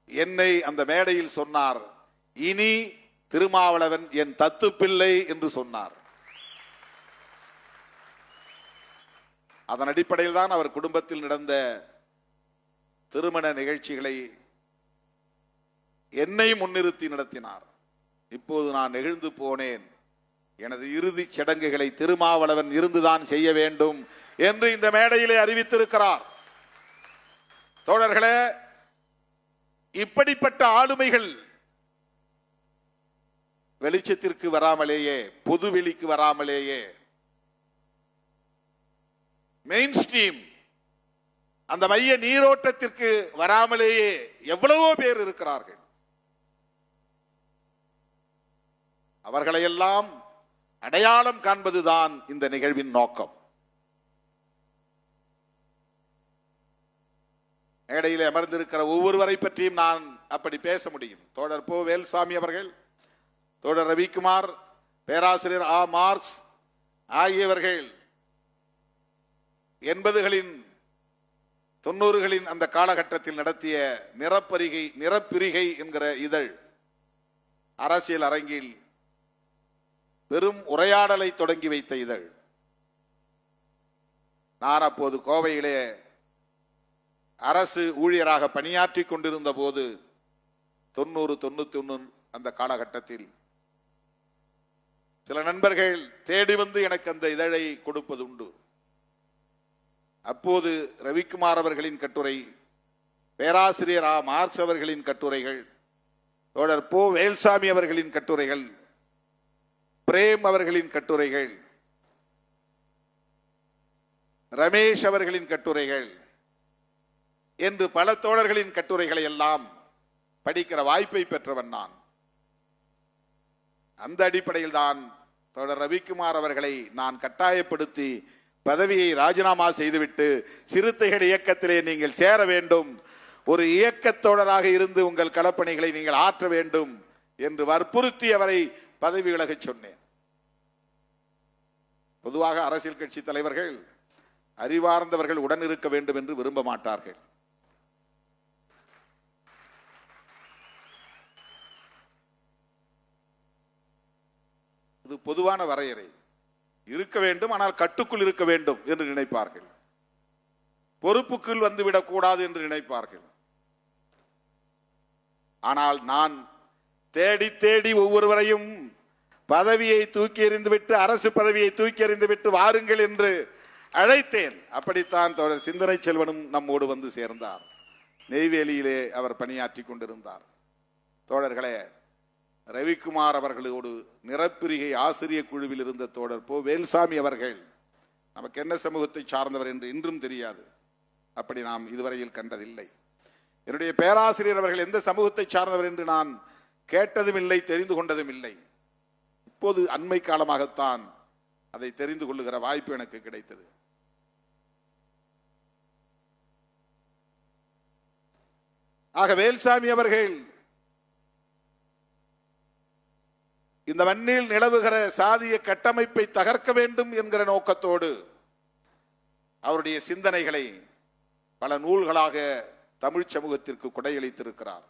என்னை அந்த மேடையில் சொன்னார், இனி திருமாவளவன் என் தத்து பிள்ளை என்று சொன்னார். அதன் அடிப்படையில் தான் அவர் குடும்பத்தில் நடந்த திருமண நிகழ்ச்சிகளை என்னை முன்னிறுத்தி நடத்தினார். இப்போது நான் நெகிழ்ந்து போனேன். எனது இறுதி சடங்குகளை திருமாவளவன் இருந்துதான் செய்ய வேண்டும் என்று இந்த மேடையிலே அறிவித்திருக்கிறார். தோழர்களே, இப்படிப்பட்ட ஆளுமைகள் வெளிச்சத்திற்கு வராமலேயே, பொதுவெளிக்கு வராமலேயே, மெயின் ஸ்ட்ரீம் அந்த மைய நீரோட்டத்திற்கு வராமலேயே எவ்வளவோ பேர் இருக்கிறார்கள். அவர்களையெல்லாம் அடையாளம் காண்பதுதான் இந்த நிகழ்வின் நோக்கம். மேடையில் அமர்ந்திருக்கிற ஒவ்வொருவரை பற்றியும் நான் அப்படி பேச முடியும். தோழர் போ வேல்சாமி அவர்கள், தோழர் ரவிக்குமார், பேராசிரியர் ஆ மார்க்ஸ் ஆகியவர்கள் 80களின் 90களின் அந்த காலகட்டத்தில் நடத்திய நிறப்பிரிகை என்கிற இதழ் அரசியல் அரங்கில் பெரும் உரையாடலை தொடங்கி வைத்த இதழ். நான் அப்போது கோவையிலே அரசு ஊழியராக பணியாற்றி கொண்டிருந்த போது 90-91 அந்த காலகட்டத்தில் சில நண்பர்கள் தேடி வந்து எனக்கு அந்த இதழை கொடுப்பது உண்டு. அப்போது ரவிக்குமார் அவர்களின் கட்டுரை, பேராசிரியர் ஆ மார்க்ஸ் அவர்களின் கட்டுரைகள், தோழர் போ வேல்சாமி அவர்களின் கட்டுரைகள், பிரேம் அவர்களின் கட்டுரைகள், ரமேஷ் அவர்களின் கட்டுரைகள் என்று பல தோழர்களின் கட்டுரைகளை எல்லாம் படிக்கிற வாய்ப்பை பெற்றவன் நான். அந்த அடிப்படையில் தான் தோழர் ரவிக்குமார் அவர்களை நான் கட்டாயப்படுத்தி பதவியை ராஜினாமா செய்துவிட்டு சிறுத்தைகள் இயக்கத்திலே நீங்கள் சேர வேண்டும், ஒரு இயக்கத்தோழராக இருந்து உங்கள் களப்பணிகளை நீங்கள் ஆற்ற வேண்டும் என்று வற்புறுத்தி அவரை பதவி விலகச் சொன்னேன். பொதுவாக அரசியல் கட்சி தலைவர்கள் அறிவார்ந்தவர்கள் உடன் இருக்க வேண்டும் என்று விரும்ப மாட்டார்கள். இது பொதுவான வரையறை. இருக்க வேண்டும், ஆனால் கட்டுக்குள் இருக்க வேண்டும் என்று நினைப்பார்கள். பொறுப்புக்குள் வந்துவிடக் கூடாது என்று நினைப்பார்கள். ஆனால் நான் தேடி தேடி ஒவ்வொருவரையும் பதவியை தூக்கி எறிந்துவிட்டு, அரசு பதவியை தூக்கி எறிந்துவிட்டு வாருங்கள் என்று அழைத்தேன். அப்படித்தான் தோழர் சிந்தனை செல்வனும் நம்மோடு வந்து சேர்ந்தார். நெய்வேலியிலே அவர் பணியாற்றி கொண்டிருந்தார். தோழர்களே, ரவிக்குமார் அவர்களோடு நிறப்பிரிகை ஆசிரியர் குழுவில் இருந்த தோழர் போ வேல்சாமி அவர்கள் நமக்கு என்ன சமூகத்தை சார்ந்தவர் என்று இன்றும் தெரியாது. அப்படி நாம் இதுவரையில் கண்டதில்லை. என்னுடைய பேராசிரியர் அவர்கள் எந்த சமூகத்தை சார்ந்தவர் என்று நான் கேட்டதும் இல்லை, தெரிந்து கொண்டதும் இல்லை. இப்போது அண்மை காலமாகத்தான் அதை தெரிந்து கொள்ளுகிற வாய்ப்பு எனக்கு கிடைத்தது. ஆக வேல்சாமி அவர்கள் இந்த மண்ணில் நிலவுகிற சாதிய கட்டமைப்பை தகர்க்க வேண்டும் என்கிற நோக்கத்தோடு அவருடைய சிந்தனைகளை பல நூல்களாக தமிழ் சமூகத்திற்கு கொடையளித்திருக்கிறார்.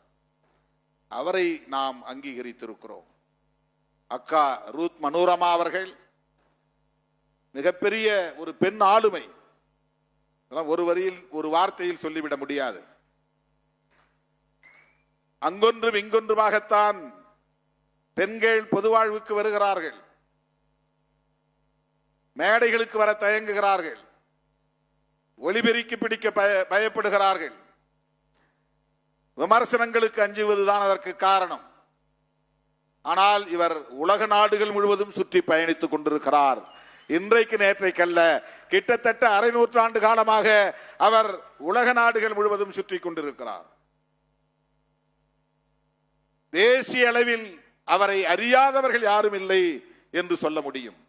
அவரை நாம் அங்கீகரித்திருக்கிறோம். அக்கா ரூத் மனோரமா அவர்கள் மிகப்பெரிய ஒரு பெண் ஆளுமை. ஒரு வரியில் ஒரு வார்த்தையில் சொல்லிவிட முடியாது. அங்கொன்றும் இங்கொன்றுமாகத்தான் பெண்கள் பொது வாழ்வுக்கு வருகிறார்கள், மேடைகளுக்கு வர தயங்குகிறார்கள், ஒளிபெருக்கி பிடிக்க பயப்படுகிறார்கள். விமர்சனங்களுக்கு அஞ்சுவதுதான் அதற்கு காரணம். ஆனால் இவர் உலக நாடுகள் முழுவதும் சுற்றி பயணித்துக் கொண்டிருக்கிறார். இன்றைக்கு நேற்றைக்கல்ல, கிட்டத்தட்ட அரை நூற்றாண்டு காலமாக அவர் உலக நாடுகள் முழுவதும் சுற்றி கொண்டிருக்கிறார். தேசிய அளவில் அவரை அறியாதவர்கள் யாரும் இல்லை என்று சொல்ல முடியும்.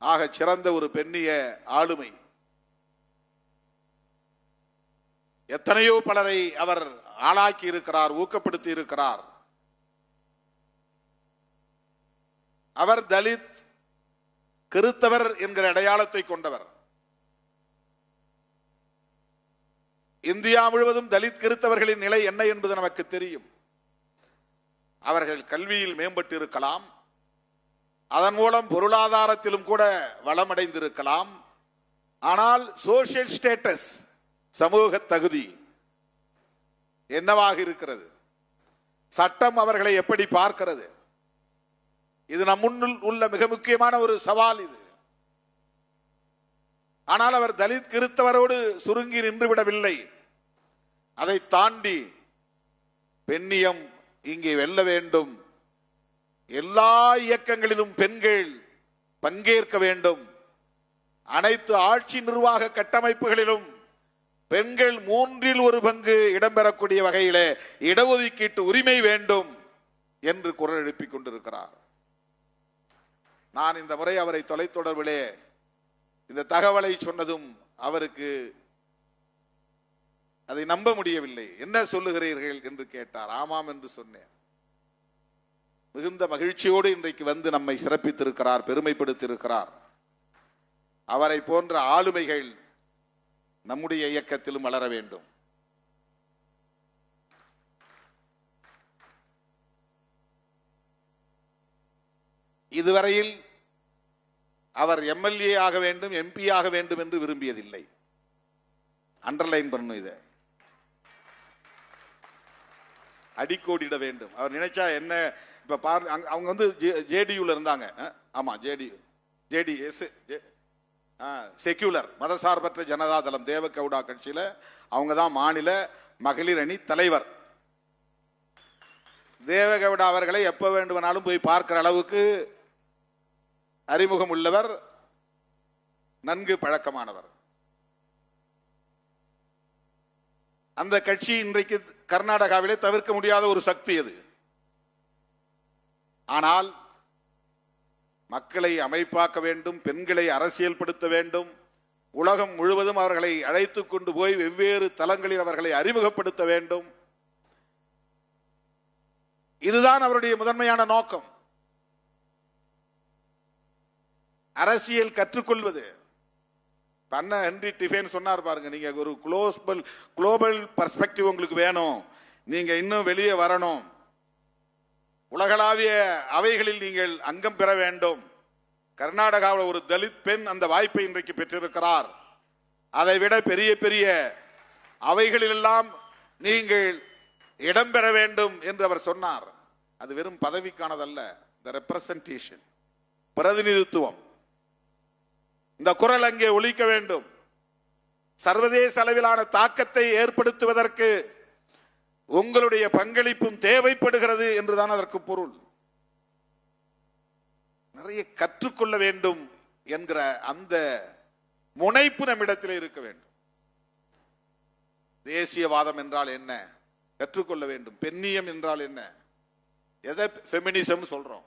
ஆக சிறந்த ஒரு பெண்ணிய ஆளுமை. எத்தனையோ பலரை அவர் ஆளாக்கி இருக்கிறார், ஊக்கப்படுத்தி இருக்கிறார். அவர் தலித், கிறித்தவர் என்கிற அடையாளத்தை கொண்டவர். இந்தியா முழுவதும் தலித் கிறித்தவர்களின் நிலை என்ன என்பது நமக்கு தெரியும். அவர்கள் கல்வியில் மேம்பட்டு இருக்கலாம், அதன் மூலம் பொருளாதாரத்திலும் கூட வளமடைந்திருக்கலாம். ஆனால் சோசியல் ஸ்டேட்டஸ், சமூக தகுதி என்னவாக இருக்கிறது? சட்டம் அவர்களை எப்படி பார்க்கிறது? இது நம் முன்னுள் உள்ள மிக முக்கியமான ஒரு சவால் இது. ஆனால் அவர் தலித் கிறித்தவரோடு சுருங்கி நின்றுவிடவில்லை. அதை தாண்டி பெண்ணியம் இங்கே வெல்ல வேண்டும், எல்லா இயக்கங்களிலும் பெண்கள் பங்கேற்க வேண்டும், அனைத்து ஆட்சி நிர்வாக கட்டமைப்புகளிலும் பெண்கள் 1/3 இடம்பெறக்கூடிய வகையிலே இடஒதுக்கீட்டு உரிமை வேண்டும் என்று குரல் எழுப்பிக் கொண்டிருக்கிறார். நான் இந்த முறை அவரை தொலைத்தொடர்பிலே இந்த தகவலை சொன்னதும் அவருக்கு அதை நம்ப முடியவில்லை. என்ன சொல்லுகிறீர்கள் என்று கேட்டார். ஆமாம் என்று சொன்னேன். மிகுந்த மகிழ்ச்சியோடு இன்றைக்கு வந்து நம்மை சிறப்பித்திருக்கிறார், பெருமைப்படுத்தியிருக்கிறார். அவரை போன்ற ஆளுமைகள் நம்முடைய இயக்கத்திலும் வளர வேண்டும். இதுவரையில் அவர் எம்எல்ஏ ஆக வேண்டும், எம்பி ஆக வேண்டும் என்று விரும்பியதில்லை. அண்டர்லைன் பண்ணும், இதை அடிக்கோடிட வேண்டும். அவர் நினைச்சா என்ன, இப்ப அவங்க வந்து ஜேடியூல இருந்தாங்க. ஆமா, ஜேடிஎஸ் செக்யூலர் மதசார்பற்ற ஜனதா தளம் தேவகவுடா கட்சியில அவங்க தான் மாநில மகளிர் அணி தலைவர். தேவகவுடா அவர்களை எப்ப வேண்டுமானாலும் போய் பார்க்கிற அளவுக்கு அறிமுகம் உள்ளவர், நன்கு பழக்கமானவர். அந்த கட்சி இன்றைக்கு கர்நாடகாவிலே தவிர்க்க முடியாத ஒரு சக்தி. அது ஆனால் மக்களை அமைப்பாக்க வேண்டும், பெண்களை அரசியல்படுத்த வேண்டும், உலகம் முழுவதும் அவர்களை அழைத்துக் கொண்டு போய் வெவ்வேறு தளங்களில் அவர்களை அறிமுகப்படுத்த வேண்டும். இதுதான் அவருடைய முதன்மையான நோக்கம். அரசியல் கற்றுக்கொள்வது. அண்ணன் ஹென்றி டிஃபேன் சொன்னார் பாருங்க, நீங்க ஒரு குளோபல் பர்ஸ்பெக்டிவ் உங்களுக்கு வேணும், நீங்க இன்னும் வெளியே வரணும், உலகளாவிய அவைகளில் நீங்கள் அங்கம் பெற வேண்டும். கர்நாடகாவில் ஒரு தலித் பெண் அந்த வாய்ப்பை இன்றைக்கு பெற்றிருக்கிறார். அதை விட பெரிய பெரிய அவைகளிலெல்லாம் நீங்கள் இடம்பெற வேண்டும் என்று அவர் சொன்னார். அது வெறும் பதவிக்கானதல்ல, இந்த ரெப்ரசன்டேஷன், பிரதிநிதித்துவம். இந்த குரல் அங்கே ஒலிக்க வேண்டும். சர்வதேச அளவிலான தாக்கத்தை ஏற்படுத்துவதற்கு உங்களுடைய பங்களிப்பும் தேவைப்படுகிறது என்றுதான் அதற்கு பொருள். நிறைய கற்றுக்கொள்ள வேண்டும் என்கிற அந்த முனைப்பு நம்மிடத்தில் இருக்க வேண்டும். தேசியவாதம் என்றால் என்ன கற்றுக்கொள்ள வேண்டும். பெண்ணியம் என்றால் என்ன, எதை ஃபெமினிசம் சொல்றோம்,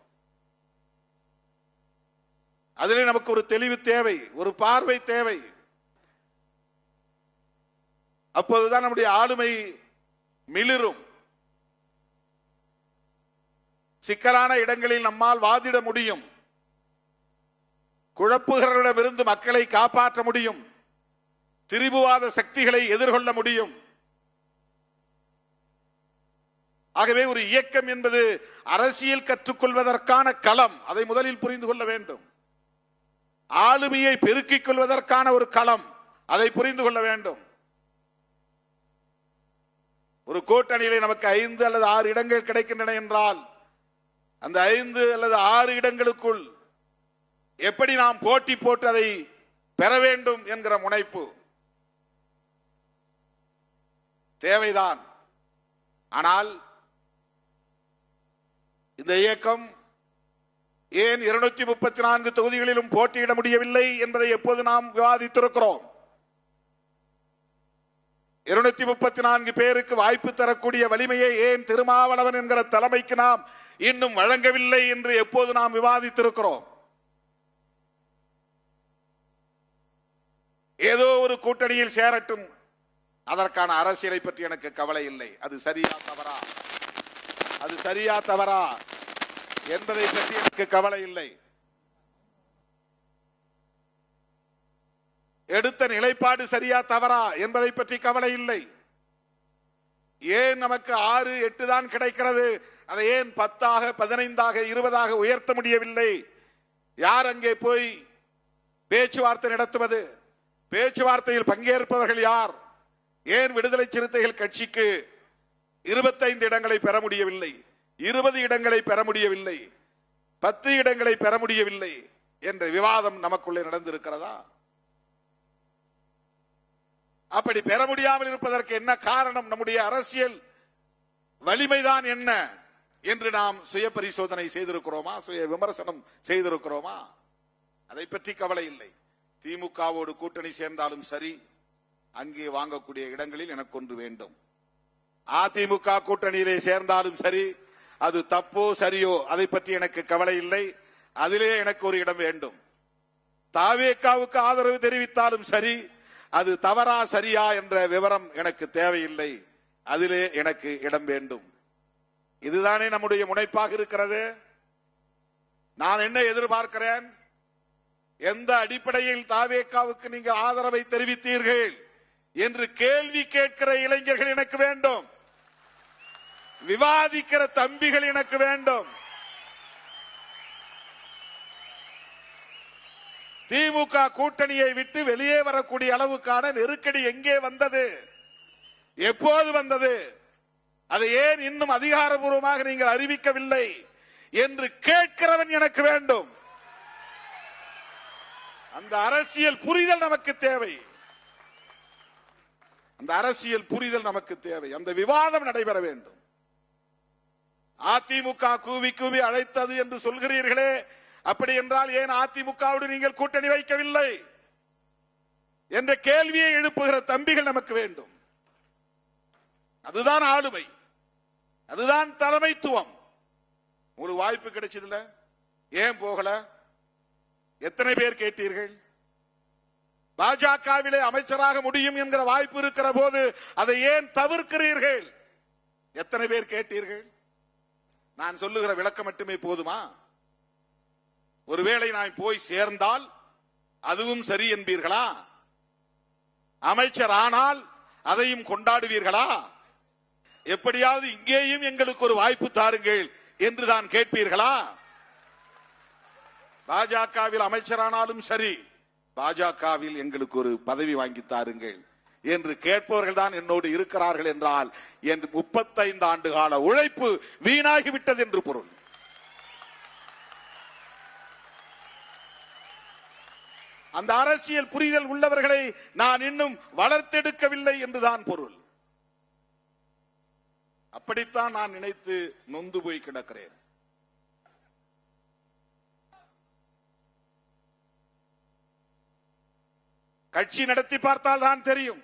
அதிலே நமக்கு ஒரு தெளிவு தேவை, ஒரு பார்வை தேவை. அப்போதுதான் நம்முடைய ஆளுமை மிளிரும். சிக்கலான இடங்களில் நம்மால் வாதிட முடியும், குழப்புகளிடமிருந்து மக்களை காப்பாற்ற முடியும், திரிபுவாத சக்திகளை எதிர்கொள்ள முடியும். ஆகவே ஒரு இயக்கம் என்பது அரசியல் கற்றுக்கொள்வதற்கான களம். அதை முதலில் புரிந்து கொள்ள வேண்டும். ஆளுமையை பெருக்கிக் கொள்வதற்கான ஒரு களம், அதை புரிந்து கொள்ள வேண்டும். ஒரு கூட்டணியிலே நமக்கு 5 அல்லது 6 இடங்கள் கிடைக்கின்றன என்றால் அந்த 5 அல்லது 6 இடங்களுக்குள் எப்படி நாம் போட்டி போட்டு அதை பெற வேண்டும் என்கிற முனைப்பு தேவைதான். ஆனால் இந்த இயக்கம் ஏன் 234 தொகுதிகளிலும் போட்டியிட முடியவில்லை என்பதை எப்போது நாம் விவாதித்திருக்கிறோம். 234 பேருக்கு வாய்ப்பு தரக்கூடிய வலிமையை ஏன் திருமாவளவன் என்கிற தலைமைக்கு நாம் இன்னும் வழங்கவில்லை என்று எப்போது நாம் விவாதித்திருக்கிறோம். ஏதோ ஒரு கூட்டணியில் சேரட்டும், அதற்கான அரசியலை பற்றி எனக்கு கவலை இல்லை. அது சரியா தவறா, அது சரியா தவறா என்பதை பற்றி எனக்கு கவலை இல்லை. எடுத்த நிலைப்பாடு சரியா தவறா என்பதை பற்றி கவலை இல்லை. ஏன் நமக்கு 6, 8 தான் கிடைக்கிறது, அதை ஏன் 10ஆக 15ஆக 20ஆக உயர்த்த முடியவில்லை? யார் அங்கே போய் பேச்சுவார்த்தை நடத்துவது? பேச்சுவார்த்தையில் பங்கேற்பவர்கள் யார்? ஏன் விடுதலை சிறுத்தைகள் கட்சிக்கு 25 இடங்களை பெற முடியவில்லை, 20 இடங்களை பெற முடியவில்லை, 10 இடங்களை பெற முடியவில்லை என்ற விவாதம் நமக்குள்ளே நடந்திருக்கிறதா? அப்படி பெற முடியாமல் இருப்பதற்கு என்ன காரணம்? நம்முடைய அரசியல் வலிமைதான் என்ன என்று நாம் சுய பரிசோதனை செய்திருக்கிறோமா? சுய விமர்சனம் செய்திருக்கிறோமா? அதை பற்றி கவலை இல்லை. திமுகவோடு கூட்டணி சேர்ந்தாலும் சரி, அங்கே வாங்கக்கூடிய இடங்களில் எனக்கு ஒன்று வேண்டும். அதிமுக கூட்டணியிலே சேர்ந்தாலும் சரி, அது தப்போ சரியோ அதை பற்றி எனக்கு கவலை இல்லை. அதிலே எனக்கு ஒரு இடம் வேண்டும். தாவேகாவுக்கு ஆதரவு தெரிவித்தாலும் சரி, அது தவறா சரியா என்ற விவரம் எனக்கு தேவையில்லை. அதிலே எனக்கு இடம் வேண்டும். இதுதானே நம்முடைய முனைப்பாக இருக்கிறது. நான் என்ன எதிர்பார்க்கிறேன்? எந்த அடிப்படையில் தாவேகாவுக்கு நீங்க ஆதரவை தெரிவித்தீர்கள் என்று கேள்வி கேட்கிற இளைஞர்கள் எனக்கு வேண்டும். விவாதிக்கிற தம்பிகள் எனக்கு வேண்டும். திமுக கூட்டணியை விட்டு வெளியே வரக்கூடிய அளவுக்கான நெருக்கடி எங்கே வந்தது? எப்போது வந்தது? அதை ஏன் இன்னும் அதிகாரபூர்வமாக நீங்கள் அறிவிக்கவில்லை என்று கேட்கிறவன் எனக்கு வேண்டும். அந்த அரசியல் புரிதல் நமக்கு தேவை. அந்த அரசியல் புரிதல் நமக்கு தேவை. அந்த விவாதம் நடைபெற வேண்டும். அதிமுக கூவி கூவி அழைத்தது என்று சொல்கிறீர்களே, அப்படி என்றால் ஏன் அதிமுகவோடு நீங்கள் கூட்டணி வைக்கவில்லை என்ற கேள்வியை எழுப்புகிற தம்பிகள் நமக்கு வேண்டும். அதுதான் ஆளுமை, அதுதான் தலைமைத்துவம். உங்களுக்கு வாய்ப்பு கிடைச்சதுல ஏன் போகல? எத்தனை பேர் கேட்டீர்கள்? பாஜகவிலே அமைச்சராக முடியும் என்கிற வாய்ப்பு இருக்கிற போது அதை ஏன் தவிர்க்கிறீர்கள்? எத்தனை பேர் கேட்டீர்கள்? நான் சொல்லுகிற விளக்கம் மட்டுமே போதுமா? ஒருவேளை நான் போய் சேர்ந்தால் அதுவும் சரி என்பீர்களா? அமைச்சர் ஆனால் அதையும் கொண்டாடுவீர்களா? எப்படியாவது இங்கேயும் எங்களுக்கு ஒரு வாய்ப்பு தாருங்கள் என்று தான் கேட்பீர்களா? பாஜகவில் அமைச்சரானாலும் சரி, பாஜகவில் எங்களுக்கு ஒரு பதவி வாங்கி தாருங்கள் என்று கேட்பவர்கள் தான் என்னோடு இருக்கிறார்கள் என்றால் என் 35 ஆண்டு கால உழைப்பு வீணாகிவிட்டது என்று பொருள். அந்த அரசியல் புரிதல் உள்ளவர்களை நான் இன்னும் வளர்த்தெடுக்கவில்லை என்றுதான் பொருள். அப்படித்தான் நான் நினைத்து நொந்து போய் கிடக்கிறேன். கட்சி நடத்தி பார்த்தால் தான் தெரியும்.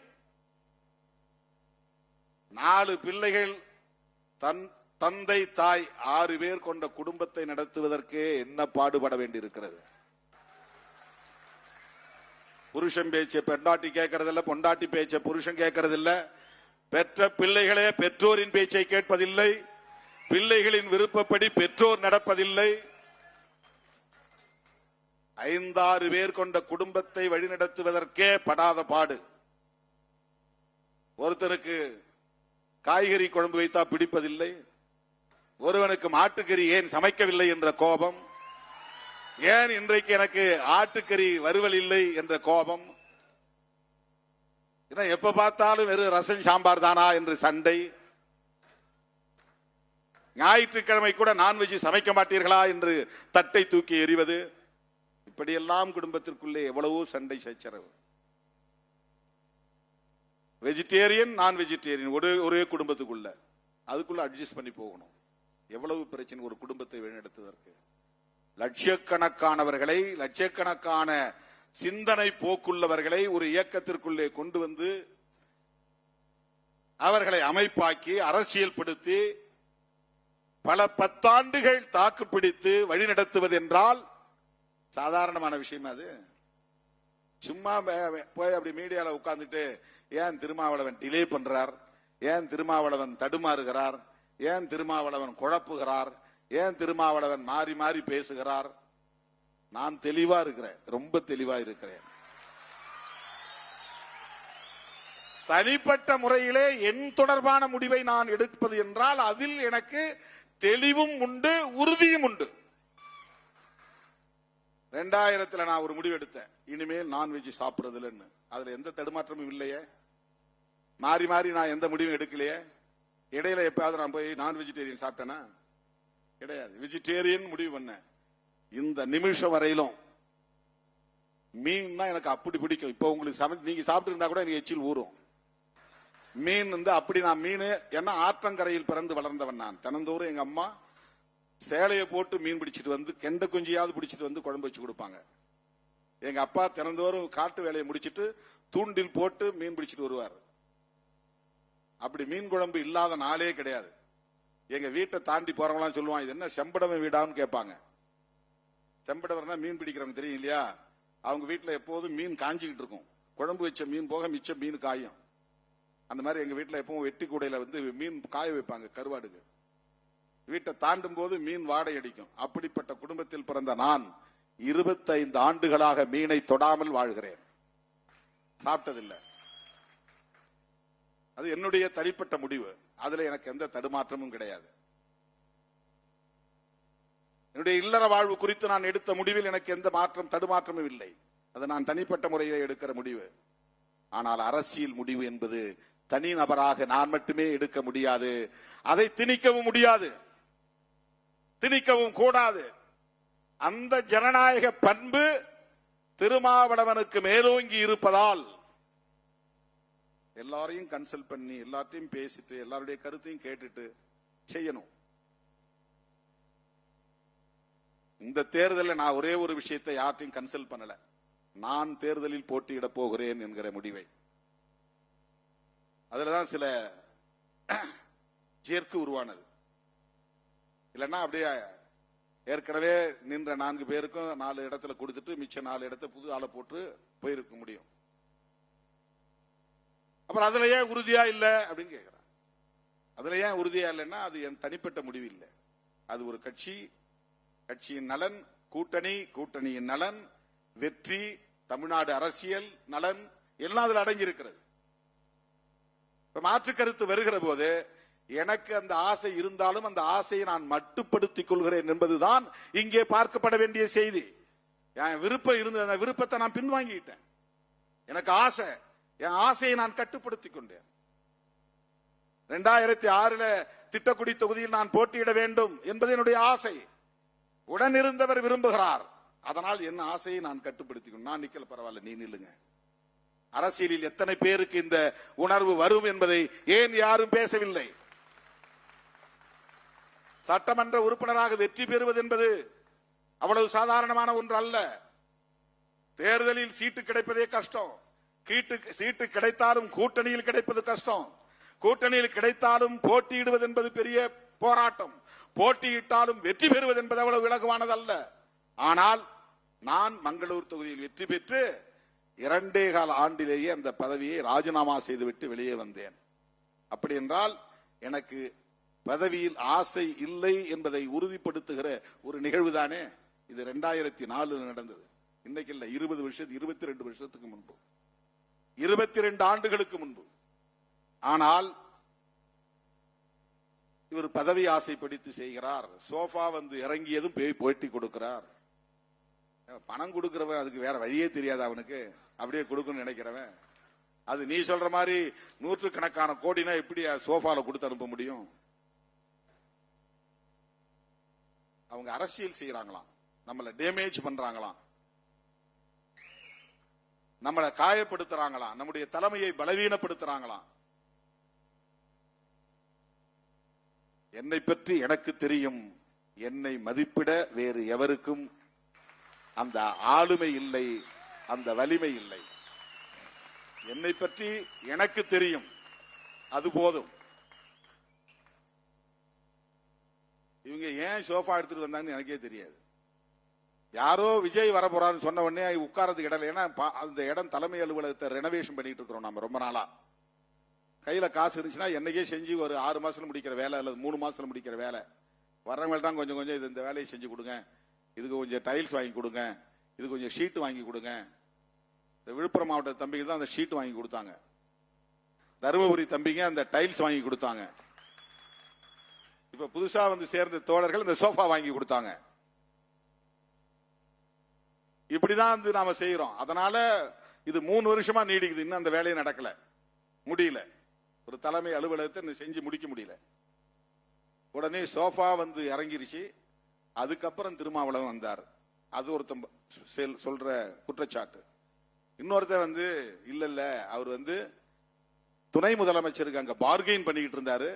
4 பிள்ளைகள், தந்தை தாய் 6 பேர் கொண்ட குடும்பத்தை நடத்துவதற்கே என்ன பாடுபட வேண்டியிருக்கிறது. புருஷன் பேச்ச பெண்டாட்டி கேட்கறதில்ல, பொண்டாட்டி பேச்ச புருஷன் கேட்கறதில்ல, பெற்ற பிள்ளைகளே பெற்றோரின் பேச்சை கேட்பதில்லை, பிள்ளைகளின் விருப்பப்படி பெற்றோர் நடப்பதில்லை. 5-6 பேர் கொண்ட குடும்பத்தை வழிநடத்துவதற்கே படாத பாடு. ஒருத்தருக்கு காய்கறி குழம்பு வைத்தா பிடிப்பதில்லை, ஒருவனுக்கு மாட்டுக்கறி ஏன் சமைக்கவில்லை என்ற கோபம், ஏன் இன்றைக்கு எனக்கு ஆட்டுக்கறி வறுவல் இல்லை என்ற கோபம், எப்ப பார்த்தாலும் வெறும் ரசம் சாம்பார் தானா என்று சண்டை, ஞாயிற்றுக்கிழமை கூட நான்வெஜ் சமைக்க மாட்டீர்களா என்று தட்டை தூக்கி எறிவது, இப்படியெல்லாம் குடும்பத்திற்குள்ளே எவ்வளவோ சண்டை சச்சரவு. வெஜிடேரியன் நான் வெஜிடேரியன் ஒரே குடும்பத்துக்குள்ள, அதுக்குள்ள அட்ஜஸ்ட் பண்ணி போகணும். எவ்வளவு பிரச்சனை ஒரு குடும்பத்தை வழிநடத்துவதற்கு. லட்சக்கணக்கானவர்களை, லட்சக்கணக்கான சிந்தனை போக்குள்ளவர்களை ஒரு இயக்கத்திற்குள்ளே கொண்டு வந்து அவர்களை அமைப்பாக்கி அரசியல் படுத்தி பல 10 ஆண்டுகள் தாக்கு பிடித்து வழிநடத்துவது என்றால் சாதாரணமான விஷயம் அது. சும்மா போய் அப்படி மீடியால உட்கார்ந்துட்டு ஏன் திருமாவளவன் டிலே பண்றார், ஏன் திருமாவளவன் தடுமாறுகிறார், ஏன் திருமாவளவன் குழப்புகிறார், ஏன் திருமாவளவன் மாறி மாறி பேசுகிறார். நான் தெளிவா இருக்கிறேன், ரொம்ப தெளிவா இருக்கிறேன். தனிப்பட்ட முறையிலே என் தொடர்பான முடிவை நான் எடுப்பது என்றால் அதில் எனக்கு தெளிவும் உண்டு, உறுதியும் உண்டு. 2000 நான் ஒரு முடிவு எடுத்தேன், இனிமேல் நான்வெஜ் சாப்பிடுறதுலன்னு. அதுல எந்த தடுமாற்றமும் இல்லையே, மாறி மாறி நான் எந்த முடிவும் எடுக்கலையே. இடையில எப்பயாவது நான் போய் நான் வெஜிடேரியன் சாப்பிட்டேனா? கிடையாது. வெஜிடேரியன் முடிவு பண்ண. இந்த நிமிஷம் வரையிலும் மீன் எனக்கு அப்படி பிடிக்கும். இப்ப உங்களுக்கு நீங்க சாப்பிட்டு இருந்தா கூட எனக்கு எச்சில் ஊறும். மீன் அப்படி நான் மீன், ஏன்னா ஆற்றங்கரையில் பிறந்து வளர்ந்தவன் நான். தினந்தோறும் எங்க அம்மா சேலையை போட்டு மீன் பிடிச்சிட்டு வந்து, கெண்ட குஞ்சியாவது பிடிச்சிட்டு வந்து குழம்பு வச்சு கொடுப்பாங்க. எங்க அப்பா தினந்தோறும் காட்டு வேலையை முடிச்சிட்டு தூண்டில் போட்டு மீன் பிடிச்சிட்டு வருவார். அப்படி மீன் குழம்பு இல்லாத நாளே கிடையாது. எங்க வீட்டை தாண்டி போறவங்களாம் சொல்லுவாங்க, இது என்ன செம்படவன் வீடான்னு கேட்பாங்க. செம்படவர்னா மீன் பிடிக்கிறவங்க தெரியும் இல்லையா? அவங்க வீட்டுல எப்போதும் மீன் காஞ்சிக்கிட்டு இருக்கும். குழம்பு வச்ச மீன் போக மிச்ச மீன் காயும். அந்த மாதிரி எங்க வீட்டுல எப்பவும் வெட்டி கூடையில மீன் காய வைப்பாங்க கருவாடுக்கு. வீட்டை தாண்டும் போது மீன் வாடை அடிக்கும். அப்படிப்பட்ட குடும்பத்தில் பிறந்த நான் 25 ஆண்டுகளாக மீனை தொடாமல் வாழ்கிறேன். சாப்பிட்டதில்லை. அது என்னுடைய தனிப்பட்ட முடிவு. அதுல எனக்கு எந்த தடுமாற்றமும் கிடையாது. என்னுடைய இல்லற வாழ்வு குறித்து நான் எடுத்த முடிவில் எனக்கு எந்த தடுமாற்றமும் இல்லை. அது நான் தனிப்பட்ட முறையில் எடுக்கிற முடிவு. ஆனால் அரசியல் முடிவு என்பது தனி நபராக நான் மட்டுமே எடுக்க முடியாது. அதை திணிக்கவும் முடியாது, திணிக்கவும் கூடாது. அந்த ஜனநாயக பண்பு திருமாவளவனுக்கு மேலோங்கி இருப்பதால் எல்லாரையும் கன்சல்ட் பண்ணி, எல்லாத்தையும் பேசிட்டு, எல்லாருடைய கருத்தையும் கேட்டுட்டு செய்யணும். இந்த தேர்தலில் நான் ஒரே ஒரு விஷயத்தை யார்ட்டையும் கன்சல்ட் பண்ணல. நான் தேர்தலில் போட்டியிட போகிறேன் என்கிற முடிவை. அதுலதான் சில ஜெர்க்கு உருவானது. இல்லைன்னா அப்படியே ஏற்கனவே நின்ற 4 பேருக்கும் 4 இடத்துல கொடுத்துட்டு மிச்ச 4 இடத்தை புது ஆளை போட்டு போயிருக்க முடியும். அப்புறம் அதுல ஏன் உறுதியா இல்ல அப்படின்னு கேட்கிறான். அதுல ஏன் உறுதியா இல்லைன்னா அது என் தனிப்பட்ட முடிவு இல்லை. அது ஒரு கட்சியின் நலன், கூட்டணியின் நலன், வெற்றி, தமிழ்நாடு அரசியல் நலன் எல்லாம் அதுல அடங்கி இருக்கிறது. மாற்று கருத்து வருகிற போது எனக்கு அந்த ஆசை இருந்தாலும் அந்த ஆசையை நான் மட்டுப்படுத்திக் கொள்கிறேன் என்பதுதான் இங்கே பார்க்கப்பட வேண்டிய செய்தி. என் விருப்பம் இருந்த அந்த விருப்பத்தை நான் பின்வாங்கிட்டேன். எனக்கு ஆசை, என் ஆசையை நான் கட்டுப்படுத்திக் கொண்டேன். 2006 திட்டக்குடி தொகுதியில் நான் போட்டியிட வேண்டும் என்பது என்னுடைய ஆசை. உடனிருந்தவர் விரும்புகிறார். அதனால் என் ஆசையை நான் கட்டுப்படுத்திக் கொண்டேன். நான் நிக்கல, பரவாயில்ல, நீ நில்லுங்க. அரசியலில் எத்தனை பேருக்கு இந்த உணர்வு வரும் என்பதை ஏன் யாரும் பேசவில்லை? சட்டமன்ற உறுப்பினராக வெற்றி பெறுவது என்பது அவ்வளவு சாதாரணமான ஒன்று அல்ல. தேர்தலில் சீட்டு கிடைப்பதே கஷ்டம். சீட்டு கிடைத்தாலும் கூட்டணியில் கிடைப்பது கஷ்டம். கூட்டணியில் கிடைத்தாலும் போட்டியிடுவது என்பது பெரிய போராட்டம். போட்டியிட்டாலும் வெற்றி பெறுவது என்பது அவ்வளவு இலகுவானதல்ல. ஆனால் நான் மங்களூர் தொகுதியில் வெற்றி பெற்று 2.25 ஆண்டிலேயே அந்த பதவியை ராஜினாமா செய்துவிட்டு வெளியே வந்தேன். அப்படி என்றால் எனக்கு பதவியில் ஆசை இல்லை என்பதை உறுதிப்படுத்துகிற ஒரு நிகழ்வு தானே இது. 2004 நடந்தது. இன்னைக்கு இல்ல, 22 வருஷத்துக்கு முன்பு, 22 ஆண்டுகளுக்கு முன்பு. ஆனால் இவர் பதவி ஆசை படித்து செய்கிறார். சோஃபா வந்து இறங்கியதும் போட்டி கொடுக்கிறார். பணம் கொடுக்கிறவன் அதுக்கு வேற வழியே தெரியாது அவனுக்கு, அப்படியே கொடுக்கணும்னு நினைக்கிறவன். அது நீ சொல்ற மாதிரி 100கணக்கான கோடினா எப்படி சோஃபால கொடுத்து அனுப்ப முடியும்? அவங்க அரசியல் செய்யறாங்களாம், நம்மளை டேமேஜ் பண்றாங்களாம், நம்மளை காயப்படுத்துறாங்களாம், நம்முடைய தலைமையை பலவீனப்படுத்துறாங்களாம். என்னை பற்றி எனக்கு தெரியும். என்னை மதிப்பிட வேறு எவருக்கும் அந்த ஆளுமை இல்லை, அந்த வலிமை இல்லை. என்னை பற்றி எனக்கு தெரியும், அது போதும். இவங்க ஏன் சோஃபா எடுத்துட்டு வந்தாங்கன்னு எனக்கே தெரியாது. யாரோ விஜய் வர போறாருன்னு சொன்ன உடனே உட்காரதுக்கு இடம் இல்லை. ஏன்னா அந்த இடம் தலைமை அலுவலகத்தை ரெனோவேஷன் பண்ணிட்டு இருக்கிறோம் நம்ம ரொம்ப நாளா. கையில காசு இருந்துச்சுன்னா என்னைக்கே செஞ்சு ஒரு 6 மாசத்துல முடிக்கிற வேலை அல்லது 3 மாசத்துல முடிக்கிற வேலை. வர்றவங்கள்ட்ட கொஞ்சம் கொஞ்சம் இந்த வேலையை செஞ்சு கொடுங்க, இதுக்கு கொஞ்சம் டைல்ஸ் வாங்கி கொடுங்க, இது கொஞ்சம் ஷீட் வாங்கி கொடுங்க. விழுப்புரம் மாவட்ட தம்பிக்கு தான் அந்த ஷீட் வாங்கி கொடுத்தாங்க. தருமபுரி தம்பிங்க அந்த டைல்ஸ் வாங்கி கொடுத்தாங்க. இப்ப புதுசா வந்து சேர்ந்த தோழர்கள் இந்த சோஃபா வாங்கி கொடுத்தாங்க. இப்படிதான் வந்து நாம செய்யறோம். அதனால இது 3 வருஷமா நீடிக்குது. இன்னும் அந்த வேலையை நடக்கல, முடியல. ஒரு தலைமை அலுவலகத்தை செஞ்சு முடிக்க முடியல. உடனே சோஃபா வந்து இறங்கிருச்சு. அதுக்கப்புறம் திருமாவளவன் வந்தார். அது ஒருத்தன் சொல்ற குற்றச்சாட்டு. இன்னொருத்த வந்து இல்ல அவர் வந்து துணை முதலமைச்சருக்கு அங்க பார்கெயின் பண்ணிக்கிட்டு இருந்தாரு.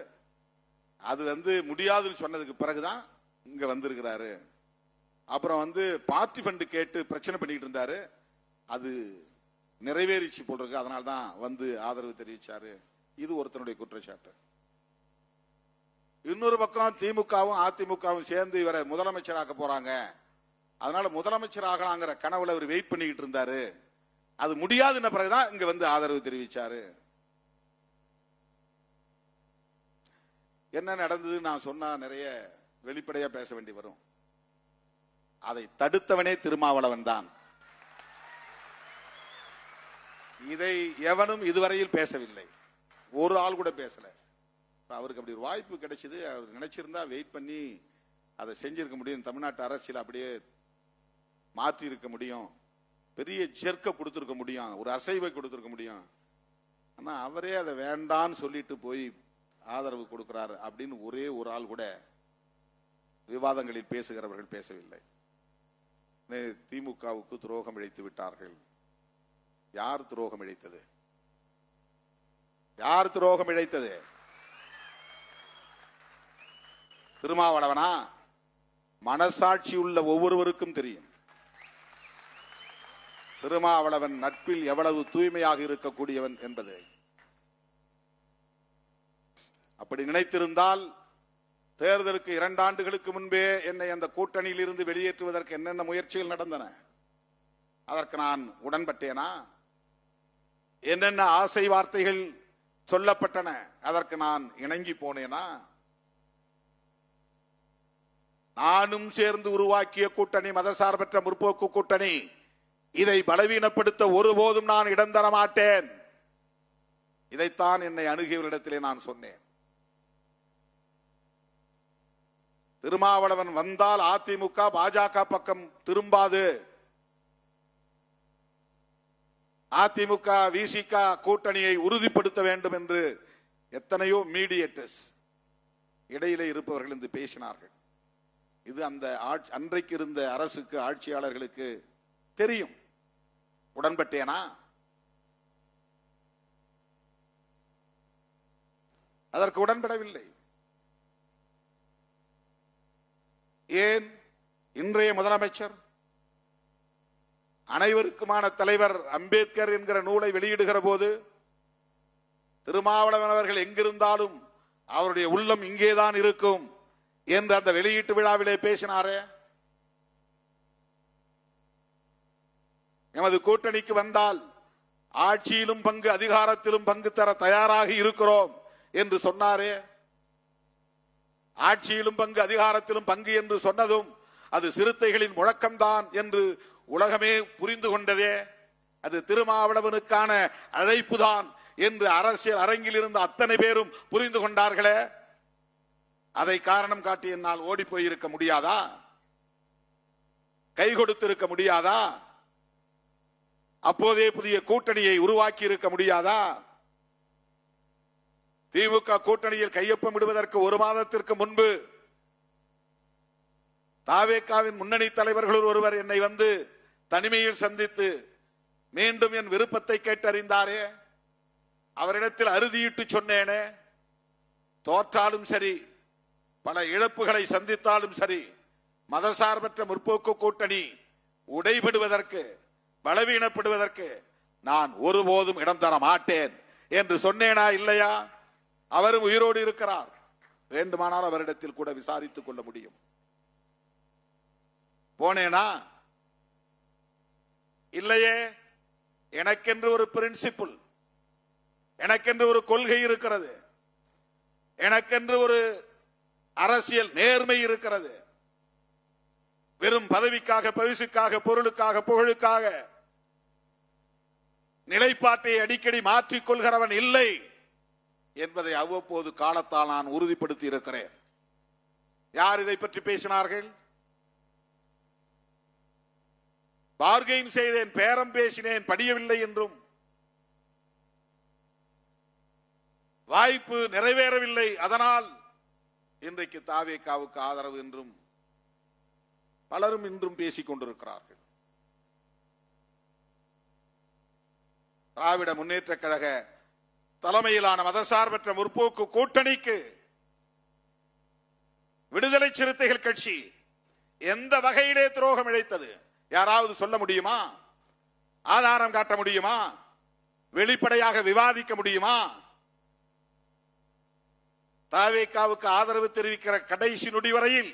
அது வந்து முடியாதுன்னு சொன்னதுக்கு பிறகுதான் இங்க வந்திருக்கிறாரு. அப்புறம் வந்து பார்ட்டி ஃபண்ட் கேட்டு பிரச்சனை பண்ணிட்டு இருந்தாரு. அது நிறைவேறிச்சு போல் இருக்கு, அதனால்தான் வந்து ஆதரவு தெரிவிச்சாரு. இது ஒருத்தனுடைய குற்றச்சாட்டு. இன்னொரு பக்கம் திமுகவும் அதிமுகவும் சேர்ந்து இவரை முதலமைச்சராக்க போறாங்க, அதனால முதலமைச்சர் ஆகலாங்கிற கனவுல அவர் வெயிட் பண்ணிக்கிட்டு இருந்தாரு. அது முடியாதுன்ன பிறகுதான் இங்க வந்து ஆதரவு தெரிவிச்சாரு. என்ன நடந்தது நான் சொன்னா நிறைய வெளிப்படையா பேச வேண்டி வரும். அதை தடுத்தவனே திருமாவளவன் தான். இதை எவனும் இதுவரையில் பேசவில்லை, ஒரு ஆள் கூட பேசல. அவருக்கு அப்படி ஒரு வாய்ப்பு கிடைச்சது. அவர் நினைச்சிருந்தா வெயிட் பண்ணி அதை செஞ்சிருக்க முடியும். தமிழ்நாட்டு அரசியல் அப்படியே மாற்றி இருக்க முடியும், பெரிய ஜெர்க்க கொடுத்திருக்க முடியும், ஒரு அசைவை கொடுத்திருக்க முடியும். ஆனா அவரே அதை வேண்டான்னு சொல்லிட்டு போய் ஆதரவு கொடுக்கிறார் அப்படின்னு ஒரே ஒரு ஆள் கூட விவாதங்களில் பேசுகிறவர்கள் பேசவில்லை. திமுகவுக்கு துரோகம் இழைத்து விட்டார்கள். யார் துரோகம் இழைத்தது? யார் துரோகம் இழைத்தது? திருமாவளவனா? மனசாட்சி உள்ள ஒவ்வொருவருக்கும் தெரியும் திருமாவளவன் நட்பில் எவ்வளவு தூய்மையாக இருக்கக்கூடியவன் என்பது. அப்படி நினைத்திருந்தால் தேர்தலுக்கு 2 ஆண்டுகளுக்கு முன்பே என்னை அந்த கூட்டணியில் இருந்து வெளியேற்றுவதற்கு என்னென்ன முயற்சிகள் நடந்தன? அதற்கு நான் உடன்பட்டேனா? என்னென்ன ஆசை வார்த்தைகள் சொல்லப்பட்டன, அதற்கு நான் இணங்கி போனேனா? நானும் சேர்ந்து உருவாக்கிய கூட்டணி மதசார்பற்ற முற்போக்கு கூட்டணி, இதை பலவீனப்படுத்த ஒருபோதும் நான் இடம் தர மாட்டேன். இதைத்தான் என்னை அணுகியவரிடத்திலே நான் சொன்னேன். திருமாவளவன் வந்தால் அதிமுக பாஜக பக்கம் திரும்பாது. அதிமுக விசிக கூட்டணியை உறுதிப்படுத்த வேண்டும் என்று எத்தனையோ மீடியேட்டர்ஸ் இடையிலே இருப்பவர்கள் என்று பேசினார்கள். இது அந்த அன்றைக்கு இருந்த அரசுக்கு, ஆட்சியாளர்களுக்கு தெரியும். உடன்பட்டேனா? அதற்கு உடன்படவில்லை. ஏன்? இன்றைய முதலமைச்சர் அனைவருக்குமான தலைவர் அம்பேத்கர் என்கிற நூலை வெளியிடுகிற போது திருமாவளவன் அவர்கள் எங்கிருந்தாலும் அவருடைய உள்ளம் இங்கேதான் இருக்கும் என்று அந்த வெளியீட்டு விழாவிலே பேசினாரே. எமது கூட்டணிக்கு வந்தால் ஆட்சியிலும் பங்கு, அதிகாரத்திலும் பங்கு தர தயாராக இருக்கிறோம் என்று சொன்னாரே. ஆட்சியிலும் பங்கு, அதிகாரத்திலும் பங்கு என்று சொன்னதும் அது சிறுத்தைகளின் முழக்கம்தான் என்று உலகமே புரிந்து கொண்டதே. அது திருமாவளவனுக்கான அழைப்புதான் என்று அரசியல் அரங்கில் இருந்த அத்தனை பேரும் புரிந்து கொண்டார்களே. அதை காரணம் காட்டி என்னால் ஓடி போயிருக்க முடியாதா? கை கொடுத்திருக்க முடியாதா? அப்போதே புதிய கூட்டணியை உருவாக்கி இருக்க முடியாதா? திமுக கூட்டணியில் கையொப்பமிடுவதற்கு 1 மாதத்திற்கு முன்பு தாவேகாவின் முன்னணி தலைவர்களுள் ஒருவர் என்னை வந்து தனிமையில் சந்தித்து மீண்டும் என் விருப்பத்தை கேட்டறிந்தாரே. அவரிடத்தில் அறுதியிட்டு சொன்னேனே, தோற்றாலும் சரி, பல இழப்புகளை சந்தித்தாலும் சரி, மதசார்பற்ற முற்போக்கு கூட்டணி உடைபடுவதற்கு, பலவீனப்படுவதற்கு நான் ஒருபோதும் இடம் தர மாட்டேன் என்று சொன்னேனா இல்லையா? அவரும் உயிரோடு இருக்கிறார். வேண்டுமானால் அவரிடத்தில் கூட விசாரித்துக் கொள்ள முடியும். போனேனா? இல்லையே. எனக்கென்று ஒரு பிரின்சிபிள், எனக்கென்று ஒரு கொள்கை இருக்கிறது, எனக்கென்று ஒரு அரசியல் நேர்மை இருக்கிறது. வெறும் பதவிக்காக, பரிசுக்காக, பொருளுக்காக, புகழுக்காக நிலைப்பாட்டை அடிக்கடி மாற்றிக் கொள்கிறவன் இல்லை என்பதை அவ்வப்போது காலத்தால் நான் உறுதிப்படுத்தி இருக்கிறேன். யார் இதை பற்றி பேசினார்கள்? பார்கெயின் செய்தேன், பேரம் பேசினேன், படியவில்லை என்றும், வாய்ப்பு நிறைவேறவில்லை, அதனால் இன்றைக்கு தாவேகாவுக்கு ஆதரவு என்றும் பலரும் இன்றும் பேசிக் கொண்டிருக்கிறார்கள். திராவிட முன்னேற்ற கழக தலைமையிலான மதசார்பற்ற முற்போக்கு கூட்டணிக்கு விடுதலை சிறுத்தைகள் கட்சி எந்த வகையிலே துரோகம் இழைத்தது? யாராவது சொல்ல முடியுமா? ஆதாரம் காட்ட முடியுமா? வெளிப்படையாக விவாதிக்க முடியுமா? தாவேகாவுக்கு ஆதரவு தெரிவிக்கிற கடைசி நொடி வரையில்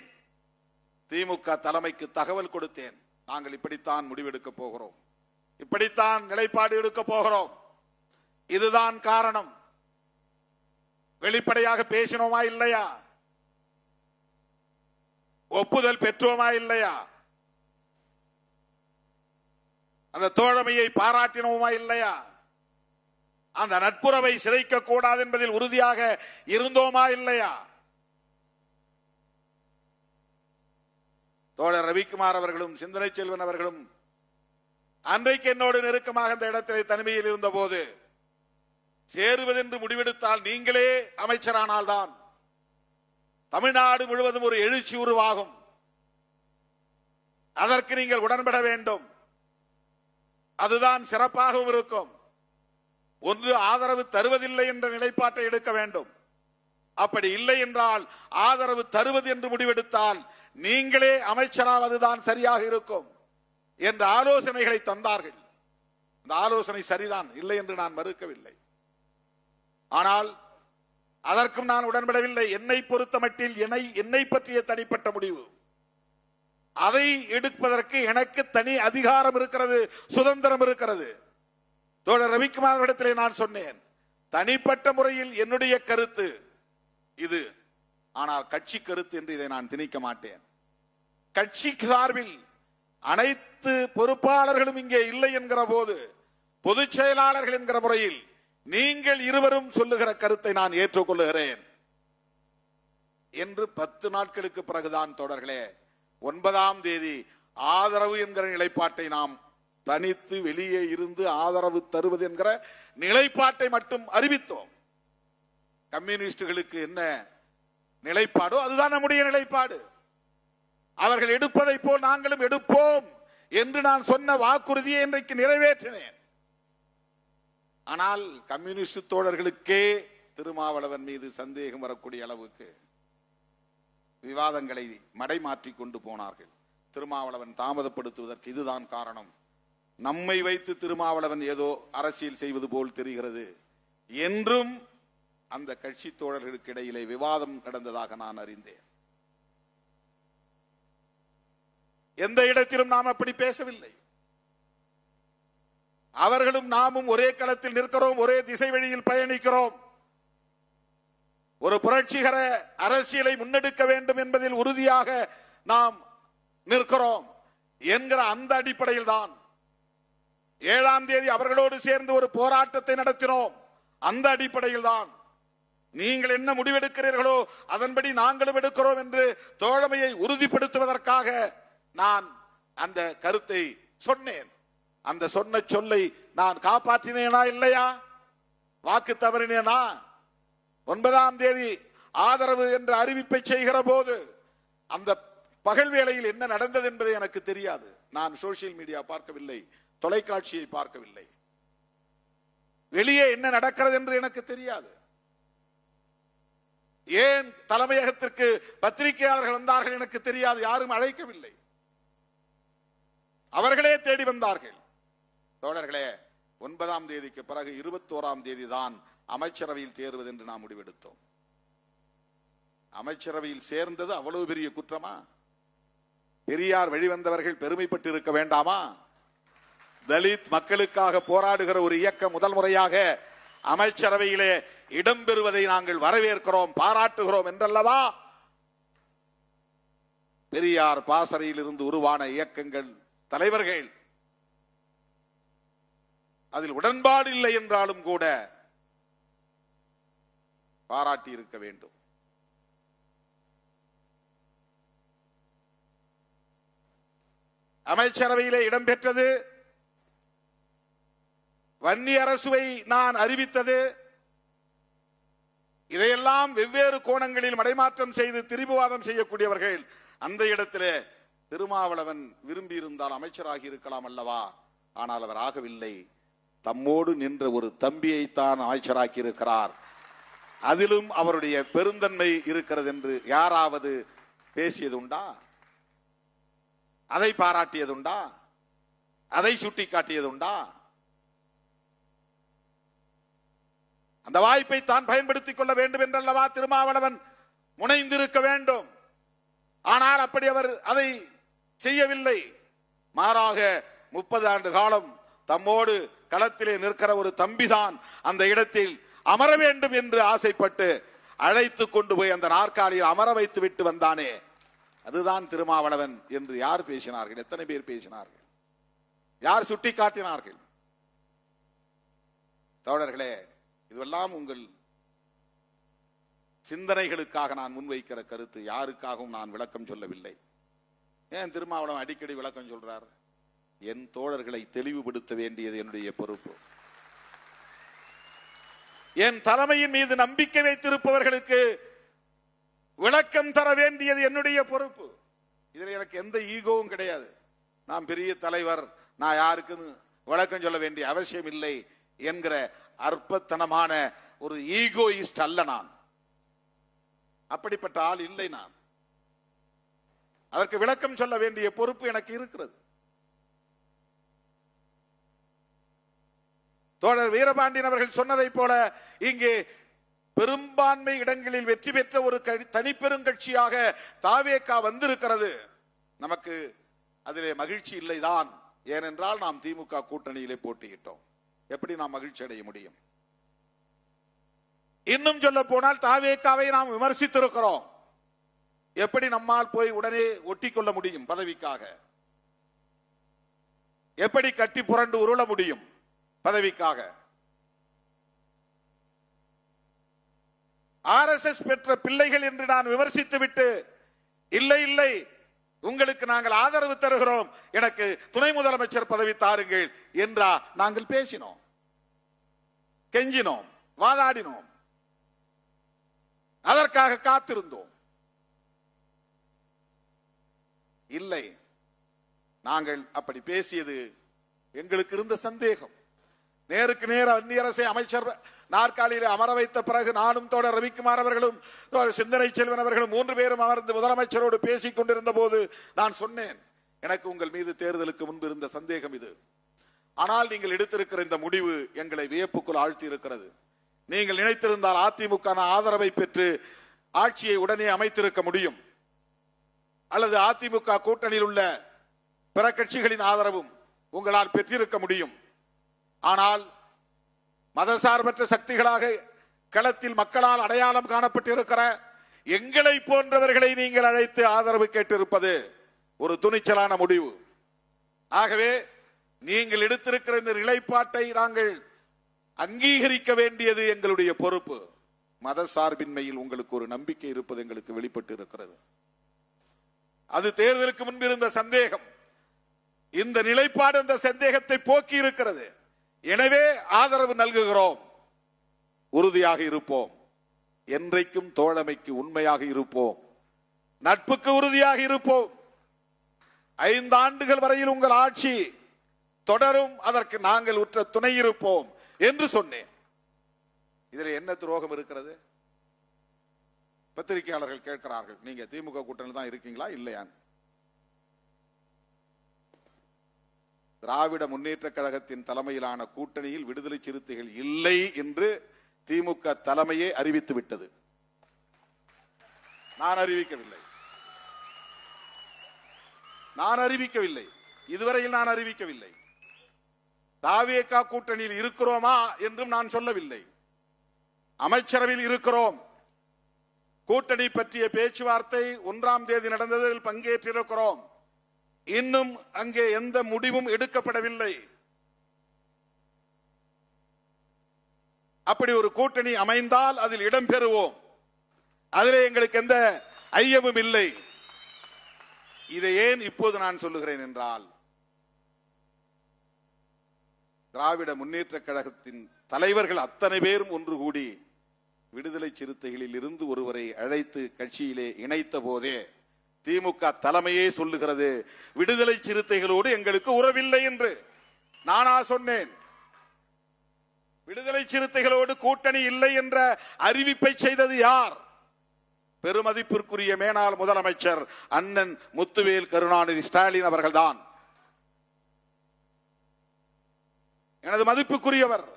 திமுக தலைமைக்கு தகவல் கொடுத்தேன். நாங்கள் இப்படித்தான் முடிவெடுக்க போகிறோம், இப்படித்தான் நிலைப்பாடு எடுக்க போகிறோம், இதுதான் காரணம். வெளிப்படையாக பேசினோமா இல்லையா? ஒப்புதல் பெற்றோமா இல்லையா? அந்த தோழமையை பாராட்டினோமா இல்லையா? அந்த நட்புறவை சிதைக்க கூடாது என்பதில் உறுதியாக இருந்தோமா இல்லையா? தோழர் ரவிக்குமார் அவர்களும் சிந்தனை செல்வன் அவர்களும் அன்றைக்கு என்னோடு நெருக்கமாக இந்த இடத்தில் தனிமையில் இருந்த போது, சேருவதென்று முடிவெடுத்தால் நீங்களே அமைச்சரானால்தான் தமிழ்நாடு முழுவதும் ஒரு எழுச்சி உருவாகும், அதற்கு நீங்கள் உடன்பட வேண்டும், அதுதான் சிறப்பாகவும் இருக்கும். ஒன்று ஆதரவு தருவதில்லை என்ற நிலைப்பாட்டை எடுக்க வேண்டும். அப்படி இல்லை என்றால் ஆதரவு தருவது என்று முடிவெடுத்தால் நீங்களே அமைச்சராவதுதான் சரியாக இருக்கும் என்ற ஆலோசனைகளை தந்தார்கள். அந்த ஆலோசனை சரிதான், இல்லை என்று நான் மறுக்கவில்லை. ஆனால் அதற்கும் நான் உடன்படவில்லை. என்னை பொறுத்த மட்டில் என்னை பற்றிய தனிப்பட்ட முடிவு, அதை எடுப்பதற்கு எனக்கு தனி அதிகாரம் இருக்கிறது, சுதந்திரம் இருக்கிறது. தோழர் ரவிக்குமார் இடத்திலே நான் சொன்னேன், தனிப்பட்ட முறையில் என்னுடைய கருத்து இது, ஆனால் கட்சி கருத்து என்று இதை நான் திணிக்க மாட்டேன். கட்சி சார்பில் அனைத்து பொறுப்பாளர்களும் இங்கே இல்லை என்கிற போது, பொதுச் செயலாளர்கள் என்கிற முறையில் நீங்கள் இருவரும் சொல்லுகிற கருத்தை நான் ஏற்றுக்கொள்ளுகிறேன் என்று 10 நாட்களுக்கு பிறகுதான் தோழர்களே 9ஆம் தேதி ஆதரவு என்கிற நிலைப்பாட்டை நாம் தனித்து வெளியே இருந்து ஆதரவு தருவது என்கிற நிலைப்பாட்டை மட்டும் அறிவித்தோம். கம்யூனிஸ்டுகளுக்கு என்ன நிலைப்பாடோ அதுதான் நம்முடைய நிலைப்பாடு. அவர்கள் எடுப்பதை போல் நாங்களும் எடுப்போம் என்று நான் சொன்ன வாக்குறுதியை இன்றைக்கு நிறைவேற்றினேன். ஆனால் கம்யூனிஸ்ட் தோழர்களுக்கே திருமாவளவன் மீது சந்தேகம் வரக்கூடிய அளவுக்கு விவாதங்களை மடைமாற்றி கொண்டு போனார்கள். திருமாவளவன் தாமதப்படுத்துவதற்கு இதுதான் காரணம், நம்மை வைத்து திருமாவளவன் ஏதோ அரசியல் செய்வது போல் தெரிகிறது என்றும் அந்த கட்சி தோழர்களுக்கு இடையிலே விவாதம் நடந்ததாக நான் அறிந்தேன். எந்த இடத்திலும் நாம் அப்படி பேசவில்லை. அவர்களும் நாமும் ஒரே களத்தில் நிற்கிறோம், ஒரே திசை வழியில் பயணிக்கிறோம். ஒரு புரட்சிகர அரசியலை முன்னெடுக்க வேண்டும் என்பதில் உறுதியாக நாம் நிற்கிறோம் என்கிற அந்த அடிப்படையில் தான் 7ஆம் தேதி அவர்களோடு சேர்ந்து ஒரு போராட்டத்தை நடத்தினோம். அந்த அடிப்படையில் தான் நீங்கள் என்ன முடிவெடுக்கிறீர்களோ அதன்படி நாங்களும் எடுக்கிறோம் என்று தோழமையை உறுதிப்படுத்துவதற்காக நான் அந்த கருத்தை சொன்னேன். அந்த சொன்ன சொல்லை நான் காப்பாற்றினேனா இல்லையா? வாக்கு தவறினேனா? 9ஆம் தேதி ஆதரவு என்ற அறிவிப்பை செய்கிற போது அந்த பகல் வேளையில் என்ன நடந்தது என்பதை எனக்கு தெரியாது. நான் சோசியல் மீடியா பார்க்கவில்லை, தொலைக்காட்சியை பார்க்கவில்லை, வெளியே என்ன நடக்கிறது என்று எனக்கு தெரியாது. ஏன் தலைமையகத்திற்கு பத்திரிகையாளர்கள் வந்தார்கள் எனக்கு தெரியாது, யாரும் அழைக்கவில்லை, அவர்களே தேடி வந்தார்கள். தோழர்களே, 9ஆம் தேதிக்கு பிறகு 21ஆம் தேதி தான் அமைச்சரவையில் தேர்வது என்று நாம் முடிவெடுத்தோம். அமைச்சரவையில் சேர்ந்தது அவ்வளவு பெரிய குற்றமா? பெரியார் வெளிவந்தவர்கள் பெருமைப்பட்டு இருக்க வேண்டாமா? தலித் மக்களுக்காக போராடுகிற ஒரு இயக்கம் முதல் முறையாக அமைச்சரவையிலே இடம்பெறுவதை நாங்கள் வரவேற்கிறோம், பாராட்டுகிறோம் என்றல்லவா பெரியார் பாசறையில் இருந்து உருவான இயக்கங்கள் தலைவர்கள் அதில் உடன்பாடு இல்லை என்றாலும் கூட பாராட்டி இருக்க வேண்டும். அமைச்சரவையிலே இடம்பெற்றது, வன்னி அரசுவை நான் அறிவித்தது, இதையெல்லாம் வெவ்வேறு கோணங்களில் மடைமாற்றம் செய்து திரிபுவாதம் செய்யக்கூடியவர்கள் அந்த இடத்திலே திருமாவளவன் விரும்பி இருந்தால் அமைச்சராகி இருக்கலாம் அல்லவா? ஆனால் அவர் ஆகவில்லை. தம்மோடு நின்ற ஒரு தம்பியைத்தான் அமைச்சராக்கி இருக்கிறார். அதிலும் அவருடைய பெருந்தன்மை இருக்கிறது என்று யாராவது பேசியதுண்டா? அதை பாராட்டியதுண்டா? அதை சுட்டிக்காட்டியதுண்டா? அந்த வாய்ப்பை தான் பயன்படுத்திக் கொள்ள வேண்டும் என்றல்லவா திருமாவளவன் முனைந்திருக்க வேண்டும். ஆனால் அப்படி அவர் அதை செய்யவில்லை. மாறாக 30 ஆண்டு காலம் தம்மோடு களத்திலே நிற்கிற ஒரு தம்பிதான் அந்த இடத்தில் அமர வேண்டும் என்று ஆசைப்பட்டு அழைத்து கொண்டு போய் அந்த நாற்காலியில் அமர வைத்து விட்டு வந்தானே, அதுதான் திருமாவளவன் என்று யார் பேசினார்கள்? எத்தனை பேர் பேசினார்கள்? யார் சுட்டிக்காட்டினார்கள்? தோழர்களே, இதுவெல்லாம் உங்கள் சிந்தனைகளுக்காக நான் முன்வைக்கிற கருத்து. யாருக்காகவும் நான் விளக்கம் சொல்லவில்லை. ஏன் திருமாவளவன் அடிக்கடி விளக்கம் சொல்றார்? என் தோழர்களை தெளிவுபடுத்த வேண்டியது என்னுடைய பொறுப்பு. என் தலைமையின் மீது நம்பிக்கை வைத்திருப்பவர்களுக்கு விளக்கம் தர வேண்டியது என்னுடைய பொறுப்பு. இதில் எனக்கு எந்த ஈகோவும் கிடையாது. நான் பெரிய தலைவர், நான் யாருக்கு விளக்கம் சொல்ல வேண்டிய அவசியம் இல்லை என்கிற அற்பத்தனமான ஒரு ஈகோயிஸ்ட் அல்ல நான். அப்படிப்பட்ட ஆள் இல்லை நான். அதற்கு விளக்கம் சொல்ல வேண்டிய பொறுப்பு எனக்கு இருக்கிறது. தோழர் வீரபாண்டியன் அவர்கள் சொன்னதை போல இங்கே பெரும்பான்மை இடங்களில் வெற்றி பெற்ற ஒரு தனிப்பெருங்கட்சியாக தாவேகா வந்திருக்கிறது. நமக்கு அதிலே மகிழ்ச்சி இல்லைதான். ஏனென்றால் நாம் திமுக கூட்டணியிலே போட்டியிட்டோம். எப்படி நாம் மகிழ்ச்சி அடைய முடியும்? இன்னும் சொல்ல போனால் தாவேகாவை நாம் விமர்சித்திருக்கிறோம். எப்படி நம்மால் போய் உடனே ஒட்டி கொள்ள முடியும்? பதவிக்காக எப்படி கட்டி புரண்டு உருள முடியும்? பதவிக்காக. RSS பெற்ற பிள்ளைகள் என்று நான் விமர்சித்து விட்டு, இல்லை இல்லை உங்களுக்கு நாங்கள் ஆதரவு தருகிறோம், எனக்கு துணை முதலமைச்சர் பதவி தாருங்கள் என்றா நாங்கள் பேசினோம், கெஞ்சினோம், வாதாடினோம், அதற்காக காத்திருந்தோம். இல்லை, நாங்கள் அப்படி பேசியது எங்களுக்கு இருந்த சந்தேகம். நேருக்கு நேர் அந்நிய அரசை அமைச்சர் நாற்காலியிலே அமர வைத்த பிறகு நானும் தோழர் ரவிக்குமார் அவர்களும் சிந்தனை செல்வன் அவர்களும் 3 பேரும் அமர்ந்து முதலமைச்சரோடு பேசிக் கொண்டிருந்த போது நான் சொன்னேன், எனக்கு உங்கள் மீது தேர்தலுக்கு முன்பு இருந்த சந்தேகம் இது. ஆனால் நீங்கள் எடுத்திருக்கிற இந்த முடிவு எங்களை வியப்புக்குள் ஆழ்த்தி இருக்கிறது. நீங்கள் நினைத்திருந்தால் அதிமுக ஆதரவை பெற்று ஆட்சியை உடனே அமைத்திருக்க முடியும், அல்லது அதிமுக கூட்டணியில் உள்ள பிற கட்சிகளின் ஆதரவும் உங்களால் பெற்றிருக்க முடியும். ஆனால் மதசார்பற்ற சக்திகளாக களத்தில் மக்களால் அடையாளம் காணப்பட்டிருக்கிற எங்களை போன்றவர்களை நீங்கள் அழைத்து ஆதரவு கேட்டிருப்பது ஒரு துணிச்சலான முடிவு. ஆகவே நீங்கள் எடுத்திருக்கிற இந்த நிலைப்பாட்டை நாங்கள் அங்கீகரிக்க வேண்டியது எங்களுடைய பொறுப்பு. மதசார்பின்மையில் உங்களுக்கு ஒரு நம்பிக்கை இருப்பது எங்களுக்கு வெளிப்பட்டு இருக்கிறது. அது தேர்தலுக்கு முன்பு இருந்த சந்தேகம். இந்த நிலைப்பாடு அந்த சந்தேகத்தை போக்கி இருக்கிறது. எனவே ஆதரவு நல்குகிறோம், உறுதியாக இருப்போம், என்றைக்கும் தோழமைக்கு உண்மையாக இருப்போம், நட்புக்கு உறுதியாக இருப்போம். 5 ஆண்டுகள் வரையில் உங்கள் ஆட்சி தொடரும், அதற்கு நாங்கள் உற்ற துணை இருப்போம் என்று சொன்னேன். இதில் என்ன துரோகம் இருக்கிறது? பத்திரிகையாளர்கள் கேட்கிறார்கள், நீங்க திமுக கூட்டணியில் தான் இருக்கீங்களா இல்லையா? திராவிட முன்னேற்ற கழகத்தின் தலைமையிலான கூட்டணியில் விடுதலை சிறுத்தைகள் இல்லை என்று திமுக தலைமையே அறிவித்து விட்டது. நான் அறிவிக்கவில்லை, இதுவரையில் நான் அறிவிக்கவில்லை. தாவேகா கூட்டணியில் இருக்கிறோமா என்றும் நான் சொல்லவில்லை. அமைச்சரவையில் இருக்கிறோம், கூட்டணி பற்றிய பேச்சுவார்த்தை 1ஆம் தேதி நடந்ததில் பங்கேற்றிருக்கிறோம். இன்னும் அங்கே எந்த முடிவும் எடுக்கப்படவில்லை. அப்படி ஒரு கூட்டணி அமைந்தால் அதில் இடம்பெறுவோம், அதிலே எங்களுக்கு எந்த ஐயமும் இல்லை. இதை ஏன் இப்போது நான் சொல்லுகிறேன் என்றால், திராவிட முன்னேற்ற கழகத்தின் தலைவர்கள் அத்தனை பேரும் ஒன்று கூடி விடுதலை சிறுத்தைகளில் இருந்து ஒருவரை அழைத்து கட்சியிலே இணைத்த போதே திமுக தலைமையே சொல்லுகிறது, விடுதலை சிறுத்தைகளோடு எங்களுக்கு உறவில்லை என்று. நானா சொன்னேன்? விடுதலை சிறுத்தைகளோடு கூட்டணி இல்லை என்ற அறிவிப்பை செய்தது யார்? பெருமதிப்பிற்குரிய மேனாள் முதலமைச்சர் அண்ணன் முத்துவேல் கருணாநிதி ஸ்டாலின் அவர்கள்தான். எனது மதிப்புக்குரியவர்.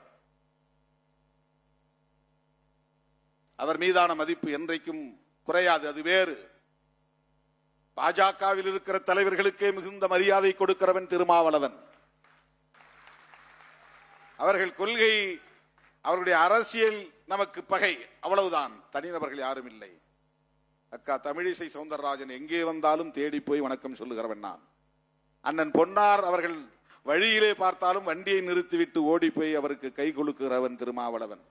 அவர் மீதான மதிப்பு என்றைக்கும் குறையாது, அது வேறு. பாஜகவில் இருக்கிற தலைவர்களுக்கே மிகுந்த மரியாதை கொடுக்கிறவன் திருமாவளவன். அவர்கள் கொள்கை, அவருடைய அரசியல் நமக்கு பகை, அவ்வளவுதான். தனிநபர்கள் யாரும் இல்லை. அக்கா தமிழிசை சவுந்தரராஜன் எங்கே வந்தாலும் தேடி போய் வணக்கம் சொல்லுகிறவன் நான். அண்ணன் பொன்னார் அவர்கள் வழியிலே பார்த்தாலும் வண்டியை நிறுத்திவிட்டு ஓடி போய் அவருக்கு கை கொடுக்கிறவன் திருமாவளவன்.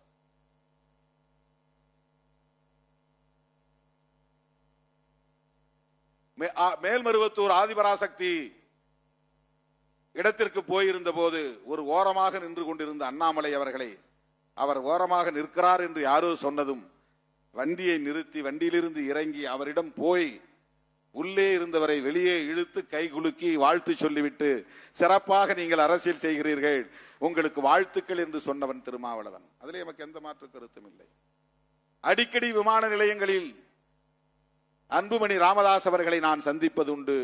மேல்மருவத்தூர் ஆதிபராசக்தி இடத்திற்கு போயிருந்த போது ஒரு ஓரமாக நின்று கொண்டிருந்த அண்ணாமலை அவர்களை அவர் ஓரமாக நிற்கிறார் என்று யாரோ சொன்னதும் வண்டியை நிறுத்தி வண்டியிலிருந்து இறங்கி அவரிடம் போய் உள்ளே இருந்தவரை வெளியே இழுத்து கை குலுக்கி வாழ்த்து சொல்லிவிட்டு, சிறப்பாக நீங்கள் அரசியல் செய்கிறீர்கள், உங்களுக்கு வாழ்த்துக்கள் என்று சொன்னவன் திருமாவளவன். அதிலே நமக்கு எந்த மாற்று கருத்தும் இல்லை. அடிக்கடி விமான நிலையங்களில் அன்புமணி ராமதாஸ் அவர்களை நான் சந்திப்பது உண்டு.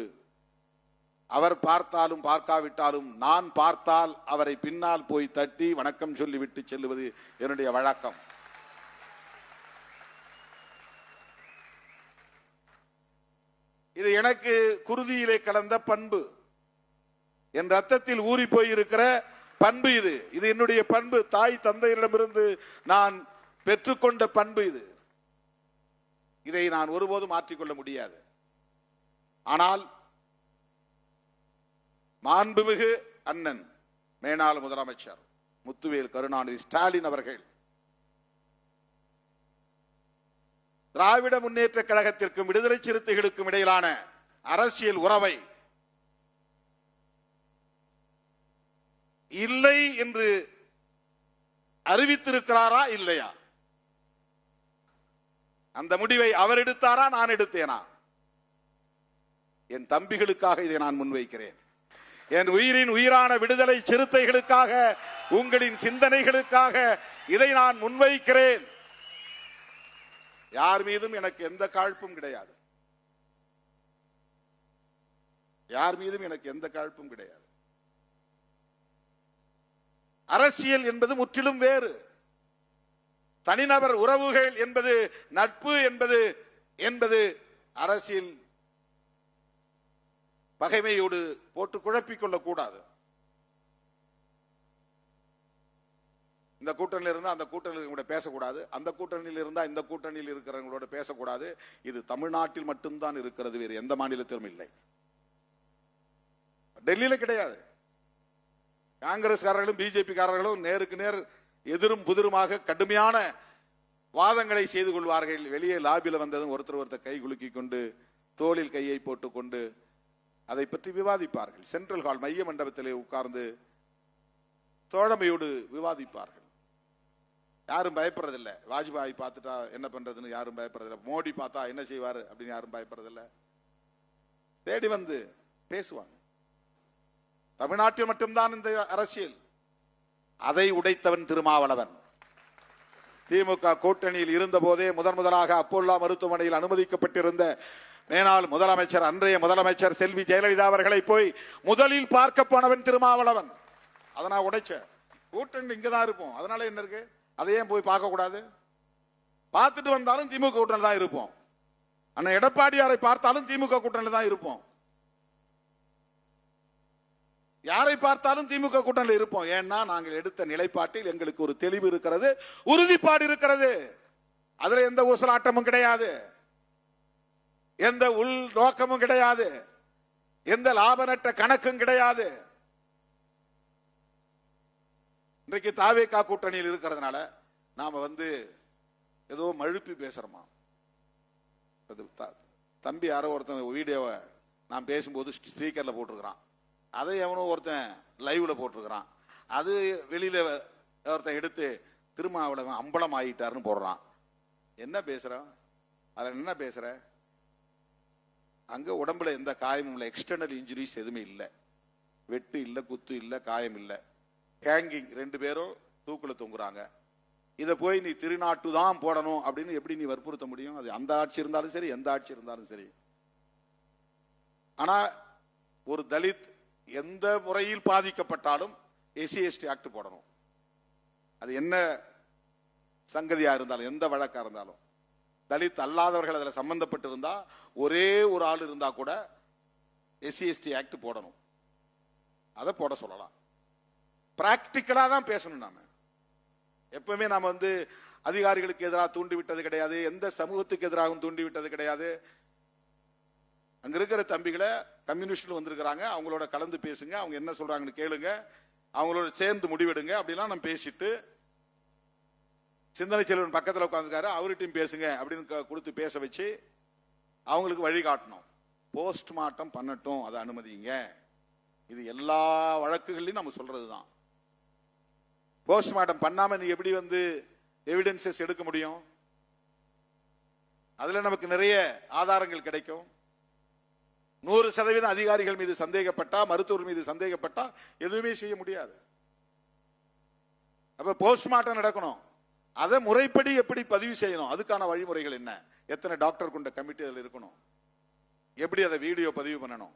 அவர் பார்த்தாலும் பார்க்காவிட்டாலும் நான் பார்த்தால் அவரை பின்னால் போய் தட்டி வணக்கம் சொல்லிவிட்டு செல்லுவது என்னுடைய வழக்கம். இது எனக்கு குருதியிலே கலந்த பண்பு, என் ரத்தத்தில் ஊறி போயிருக்கிற பண்பு. இது என்னுடைய பண்பு, தாய் தந்தையரிடமிருந்து நான் பெற்றுக்கொண்ட பண்பு. இதை நான் ஒருபோதும் மாற்றிக்கொள்ள முடியாது. ஆனால் மாண்புமிகு அண்ணன் மேனாள் முதலமைச்சர் முத்துவேல் கருணாநிதி ஸ்டாலின் அவர்கள் திராவிட முன்னேற்ற கழகத்திற்கும் விடுதலை சிறுத்தைகளுக்கும் இடையிலான அரசியல் உறவை இல்லை என்று அறிவித்திருக்கிறாரா இல்லையா? அந்த முடிவை அவர் எடுத்தாரா, நான் எடுத்தேனா? என் தம்பிகளுக்காக இதை நான் முன்வைக்கிறேன். என் உயிரின் உயிரான விடுதலை சிறுத்தைகளுக்காக, உங்களின் சிந்தனைகளுக்காக இதை நான் முன்வைக்கிறேன். யார் மீதும் எனக்கு எந்த காழ்ப்பும் கிடையாது. யார் மீதும் எனக்கு எந்த காழ்ப்பும் கிடையாது. அரசியல் என்பது முற்றிலும் வேறு. தனிநபர் உறவுகள் என்பது, நட்பு என்பது அரசியல் பகைமையோடு போட்டு குழப்பிக் கொள்ளக் கூடாது. இந்த கூட்டணியில் இருந்தா அந்த கூட்டணியில் பேசக்கூடாது, அந்த கூட்டணியில் இருந்தா இந்த கூட்டணியில் இருக்கிறவங்களோட பேசக்கூடாது. இது தமிழ்நாட்டில் மட்டும்தான் இருக்கிறது, வேறு எந்த மாநிலத்திலும் இல்லை. டெல்லியில கிடையாது. காங்கிரஸ்காரர்களும் பிஜேபி காரர்களும் நேருக்கு நேர் எதிரும் புதிருமாக கடுமையான வாதங்களை செய்து கொள்வார்கள். வெளியே லாபியில் வந்ததும் ஒருத்தர் கை குலுக்கி கொண்டு, தோளில் கையை போட்டுக் கொண்டு அதை பற்றி விவாதிப்பார்கள். சென்ட்ரல் ஹால் மைய மண்டபத்திலே உட்கார்ந்து தோழமையோடு விவாதிப்பார்கள். யாரும் பயப்படுறதில்லை. வாஜ்பாய் பார்த்துட்டா என்ன பண்றதுன்னு யாரும் பயப்படுறதில்லை. மோடி பார்த்தா என்ன செய்வாரு அப்படின்னு யாரும் பயப்படுறதில்லை. தேடி வந்து பேசுவாங்க. தமிழ்நாட்டில் மட்டும்தான் இந்த அரசியல். அதை உடைத்தவன் திருமாவளவன். திமுக கூட்டணியில் இருந்த போதே முதலாக அப்போல்லா மருத்துவமனையில் அனுமதிக்கப்பட்டிருந்த மேனாள் முதலமைச்சர், அன்றைய முதலமைச்சர் செல்வி ஜெயலலிதா அவர்களை போய் முதலில் பார்க்க போனவன் திருமாவளவன். அதை நான் உடைச்ச. கூட்டணி இங்கதான் இருப்போம், அதனால என்ன இருக்கு? அதையே போய் பார்க்க கூடாது? பார்த்துட்டு வந்தாலும் திமுக கூட்டணி தான் இருப்போம். அண்ணன் எடப்பாடியாரை பார்த்தாலும் திமுக கூட்டணி தான் இருப்போம். யாரை பார்த்தாலும் திமுக கூட்டணியில் இருப்போம். ஏன்னா நாங்கள் எடுத்த நிலைப்பாட்டில் எங்களுக்கு ஒரு தெளிவு இருக்கிறது, உறுதிப்பாடு இருக்கிறது. அதுல எந்த ஊசலாட்டமும் கிடையாது, எந்த உள் நோக்கமும் கிடையாது, எந்த லாப நட்ட கணக்கும் கிடையாது. இன்றைக்கு தாவேகா கூட்டணியில் இருக்கிறதுனால நாம ஏதோ மழுப்பி பேசுறோமா? தம்பி யாரோ ஒருத்தன் வீடியோவை நான் பேசும்போது ஸ்பீக்கர்ல போட்டிருக்கிறான், அதை எவனோ ஒருத்தன் லைவ்ல போட்டிருக்கிறான், அது வெளியில ஒருத்தன் எடுத்து திருமாவளவன் அம்பலம் ஆகிட்டாருன்னு போடுறான். என்ன பேசுறான்? அதுல என்ன பேசுற? அங்க உடம்புல எந்த காயமும் இல்லை, எக்ஸ்டர்னல் இன்ஜுரிஸ் எதுவுமே இல்லை, வெட்டு இல்லை, குத்து இல்லை, காயம் இல்லை, ஹேங்கிங், 2 பேரும் தூக்குல தொங்குறாங்க. இதை போய் நீ திருநாட்டு தான் போடணும் அப்படின்னு எப்படி நீ வற்புறுத்த முடியும்? அது அந்த ஆட்சி இருந்தாலும் சரி, எந்த ஆட்சி இருந்தாலும் சரி. ஆனா ஒரு தலித் எந்த முறையில் பாதிக்கப்பட்டாலும் SC/ST ஆக்ட் போடணும். அது என்ன சங்கதியா இருந்தாலும், எந்த வழக்கா இருந்தாலும். தலித் அல்லாதவர்கள் அதில் சம்பந்தப்பட்டிருந்தா, ஒரே ஒரு ஆள் இருந்தா கூட SC/ST ஆக்ட் போடணும். அதை போட சொல்லலாம். பிராக்டிக்கலா தான் பேசணும். நாம எப்பவுமே நாம அதிகாரிகளுக்கு எதிராக தூண்டி விட்டது கிடையாது, எந்த சமூகத்துக்கு எதிராகவும் தூண்டி விட்டது கிடையாது. அங்க இருக்கிற தம்பிகளை கம்யூனிஸ்ட்ல வந்திருக்கிறாங்க, அவங்களோட கலந்து பேசுங்க, அவங்க என்ன சொல்றாங்கன்னு கேளுங்க, அவங்களோட சேர்ந்து முடிவெடுங்க அப்படிலாம் நம்ம பேசிட்டு, சிந்தனை செல்வன் பக்கத்தில் உட்காந்துருக்காரு, அவர்கிட்டையும் பேசுங்க அப்படின்னு கொடுத்து பேச வச்சு அவங்களுக்கு வழிகாட்டணும். போஸ்ட்மார்ட்டம் பண்ணட்டும், அதை அனுமதிங்க. இது எல்லா வழக்குகளையும் நம்ம சொல்றதுதான். போஸ்ட்மார்ட்டம் பண்ணாம நீ எப்படி எவிடன்சஸ் எடுக்க முடியும்? அதுல நமக்கு நிறைய ஆதாரங்கள் கிடைக்கும். 100% அதிகாரிகள் மீது சந்தேகப்பட்டா, மருத்துவர் மீது சந்தேகப்பட்டா எதுவுமே செய்ய முடியாது. அப்ப போஸ்ட்மார்ட்டம் நடக்கணும். அதை முறைப்படி எப்படி பதிவு செய்யணும், அதுக்கான வழிமுறைகள் என்ன, எத்தனை டாக்டர் கொண்ட கமிட்டி அதில் இருக்கணும், எப்படி அதை வீடியோ பதிவு பண்ணணும்.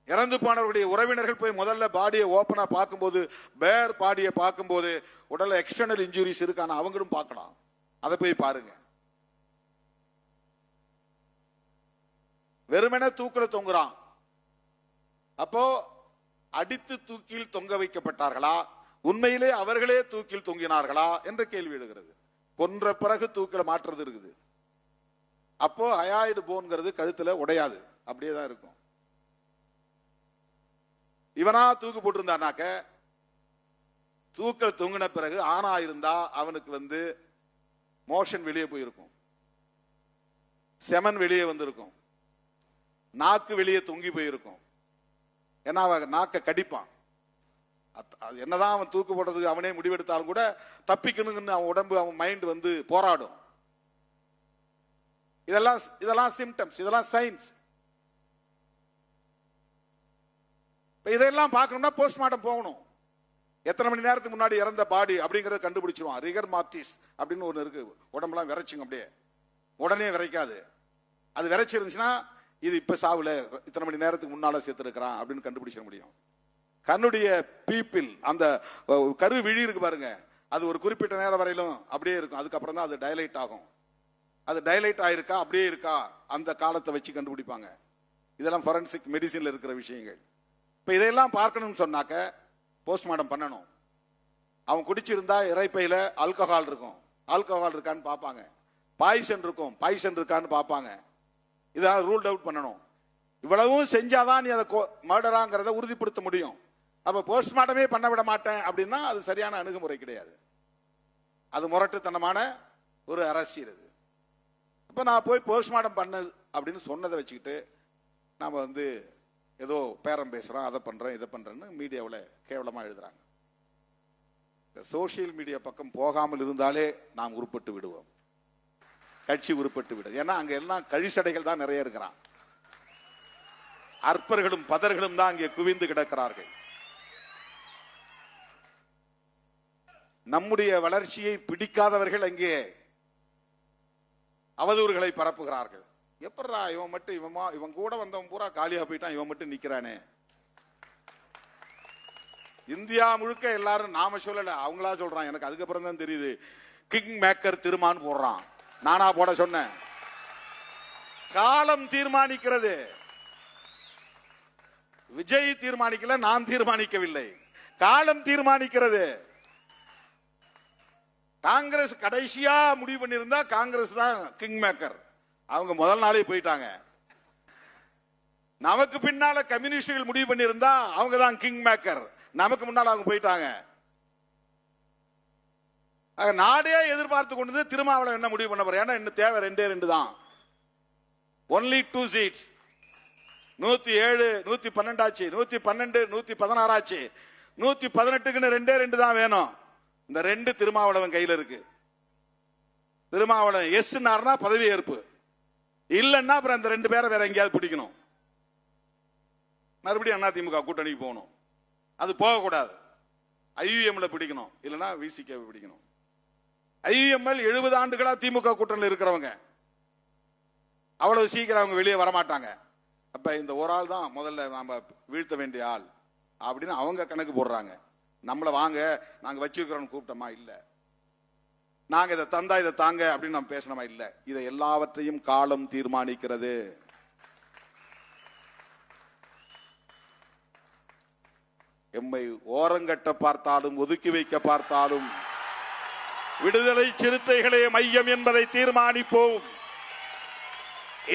இறந்து போனவர்களுடைய உறவினர்கள் போய் முதல்ல பாடியை ஓபனா பார்க்கும்போது, பேர் பாடியை பார்க்கும்போது உடல்ல எக்ஸ்டர்னல் இன்ஜுரிஸ் இருக்கான அவங்களும் பார்க்கலாம். அதை போய் பாருங்க. வெறுமனே தூக்கில தொங்குறான். அப்போ அடித்து தூக்கில் தொங்க வைக்கப்பட்டார்களா, உண்மையிலே அவர்களே தூக்கில் தொங்கினார்களா என்ற கேள்வி எழுகிறது. கொன்ற பிறகு தூக்கில மாற்றுறது இருக்குது. அப்போ அயாய்டு போன்கிறது கழுத்துல உடையாது, அப்படியே தான் இருக்கும். இவனா தூக்கு போட்டிருந்தானாக்க, தூக்கில் தொங்கின பிறகு ஆணா இருந்தா அவனுக்கு மோஷன் வெளியே போயிருக்கும், செமன் வெளியே வந்திருக்கும், நாக்கு வெளியே தொங்கி போயிருக்கும். ஏன்னா அவன் நாக்க கடிப்பான். என்னதான் அவன் தூக்கு போடுறதுக்கு அவனே முடிவெடுத்தாலும் கூட தப்பிக்கணுங்கன்னு அவன் உடம்பு, அவன் மைண்ட் போராடும். இதெல்லாம் சிம்டம்ஸ், இதெல்லாம் சைன்ஸ். இதெல்லாம் பார்க்கணும்னா போஸ்ட்மார்ட்டம் போகணும். எத்தனை மணி நேரத்துக்கு முன்னாடி இறந்த பாடி அப்படிங்கறத கண்டுபிடிச்சிருவான். ரிகர் மார்டிஸ் அப்படின்னு ஒன்று இருக்கு. உடம்பெல்லாம் விரைச்சுங்க, அப்படியே உடனே விரைக்காது. அது விரைச்சிருந்துச்சுன்னா இது இப்ப சாவுல இத்தனை மணி நேரத்துக்கு முன்னால சேர்த்து இருக்கிறான் அப்படின்னு கண்டுபிடிச்சிட முடியும். கண்ணுடைய பீப்பிள், அந்த கரு விழி இருக்கு பாருங்க, அது ஒரு குறிப்பிட்ட நேரம் வரையிலும் அப்படியே இருக்கும். அதுக்கப்புறம் தான் அது டைலைட் ஆகும். அது டைலைட் ஆயிருக்கா, அப்படியே இருக்கா, அந்த காலத்தை வச்சு கண்டுபிடிப்பாங்க. இதெல்லாம் ஃபாரன்சிக் மெடிசின்ல இருக்கிற விஷயங்கள். இப்ப இதையெல்லாம் பார்க்கணும்னு சொன்னாக்க போஸ்ட்மார்ட்டம் பண்ணணும். அவன் குடிச்சிருந்தா இறைப்பையில ஆல்கஹால் இருக்கும், ஆல்கஹால் இருக்கான்னு பார்ப்பாங்க. பாய்சன் இருக்கும், பாய்சன் இருக்கான்னு பார்ப்பாங்க. இதெல்லாம் ரூல்ட் அவுட் பண்ணணும். இவ்வளவும் செஞ்சாதான் நீ அதை மர்டராங்கிறத உறுதிப்படுத்த முடியும். அப்ப போஸ்ட்மார்ட்டமே பண்ண விட மாட்டேன் அப்படின்னா அது சரியான அணுகுமுறை கிடையாது. அது முரட்டுத்தனமான ஒரு அரசியல். இது அப்ப நான் போய் போஸ்ட்மார்ட்டம் பண்ணு அப்படின்னு சொன்னதை வச்சுக்கிட்டு நாம ஏதோ பேரம் பேசுறோம், அதை பண்றேன், இதை பண்றேன்னு மீடியாவில் கேவலமா எழுதுறாங்க. சோசியல் மீடியா பக்கம் போகாமல் இருந்தாலே நாம் உருப்பட்டு விடுவோம், கட்சி உருப்பட்டு விடும். ஏன்னா அங்க எல்லாம் கழிசடைகள் தான் நிறைய இருக்கிறான். அற்பர்களும் பதர்களும் தான் அங்கே குவிந்து கிடக்கிறார்கள். நம்முடைய வளர்ச்சியை பிடிக்காதவர்கள் அங்கே அவதூறுகளை பரப்புகிறார்கள். எப்படா இவன் மட்டும் இவன் கூட வந்தவன் பூரா காலியா போயிட்டான், இவன் மட்டும் நிக்கிறானே. இந்தியா முழுக்க எல்லாரும் நாம சொல்லல, அவங்களா சொல்றான். எனக்கு அதுக்கப்புறம் தான் தெரியுது கிங் மேக்கர் திருமான்னு போடுறான். நானா போட சொன்னேன்? காலம் தீர்மானிக்கிறது. விஜய் தீர்மானிக்கல, நான் தீர்மானிக்கவில்லை, காலம் தீர்மானிக்கிறது. காங்கிரஸ் கடைசியா முடிவு பண்ணியிருந்தா காங்கிரஸ் தான் கிங் மேக்கர். அவங்க முதல் நாளே போயிட்டாங்க. நமக்கு பின்னால கம்யூனிஸ்டுகள் முடிவு பண்ணியிருந்தா அவங்க தான் கிங் மேக்கர். நமக்கு முன்னால அவங்க போயிட்டாங்க. நாடே எதிர்பார்த்து கொண்டு திருமாவளவன் என்ன முடிவு பண்ண போற? ஏன்னா இன்னும் தேவை 2 தான். Only 2 seeds. 107, 112 ஆச்சு, 112, 116 ஆச்சு, 118க்குன்னு 2 தான் வேணும். இந்த 2 திருமாவளவன் கையில இருக்கு. திருமாவளவன் எஸ் பதவி ஏற்பு, இல்லன்னா அப்புறம் அந்த 2 பேரை வேற எங்கேயாவது பிடிக்கணும். மறுபடியும் அதிமுக கூட்டணிக்கு போகணும். அது போகக்கூடாது. ஐயுஎம்ல பிடிக்கணும், இல்லைன்னா விசிகே பிடிக்கணும். ஐயுஎம்எல் 70 ஆண்டுகளா திமுக கூட்டணியில் இருக்கிறவங்க, அவ்வளவு சீக்கிரம் அவங்க வெளியே வரமாட்டாங்க. அப்ப இந்த ஒரு ஆள் தான் முதல்ல நாம வீழ்த்த வேண்டிய ஆள் அப்படின்னு அவங்க கணக்கு போடுறாங்க. நம்மள வாங்க நாங்க வச்சிருக்கிறோம் கூப்பிட்டோமா? இல்ல. நாங்க இதை தந்தா இதை தாங்க அப்படின்னு நம்ம பேசணுமா? இல்ல. இதை எல்லாவற்றையும் காலம் தீர்மானிக்கிறது. எம்மை ஓரங்கட்ட பார்த்தாலும் ஒதுக்கி வைக்க பார்த்தாலும் விடுதலை சிறுத்தைகளே மையம் என்பதை தீர்மானிப்போம்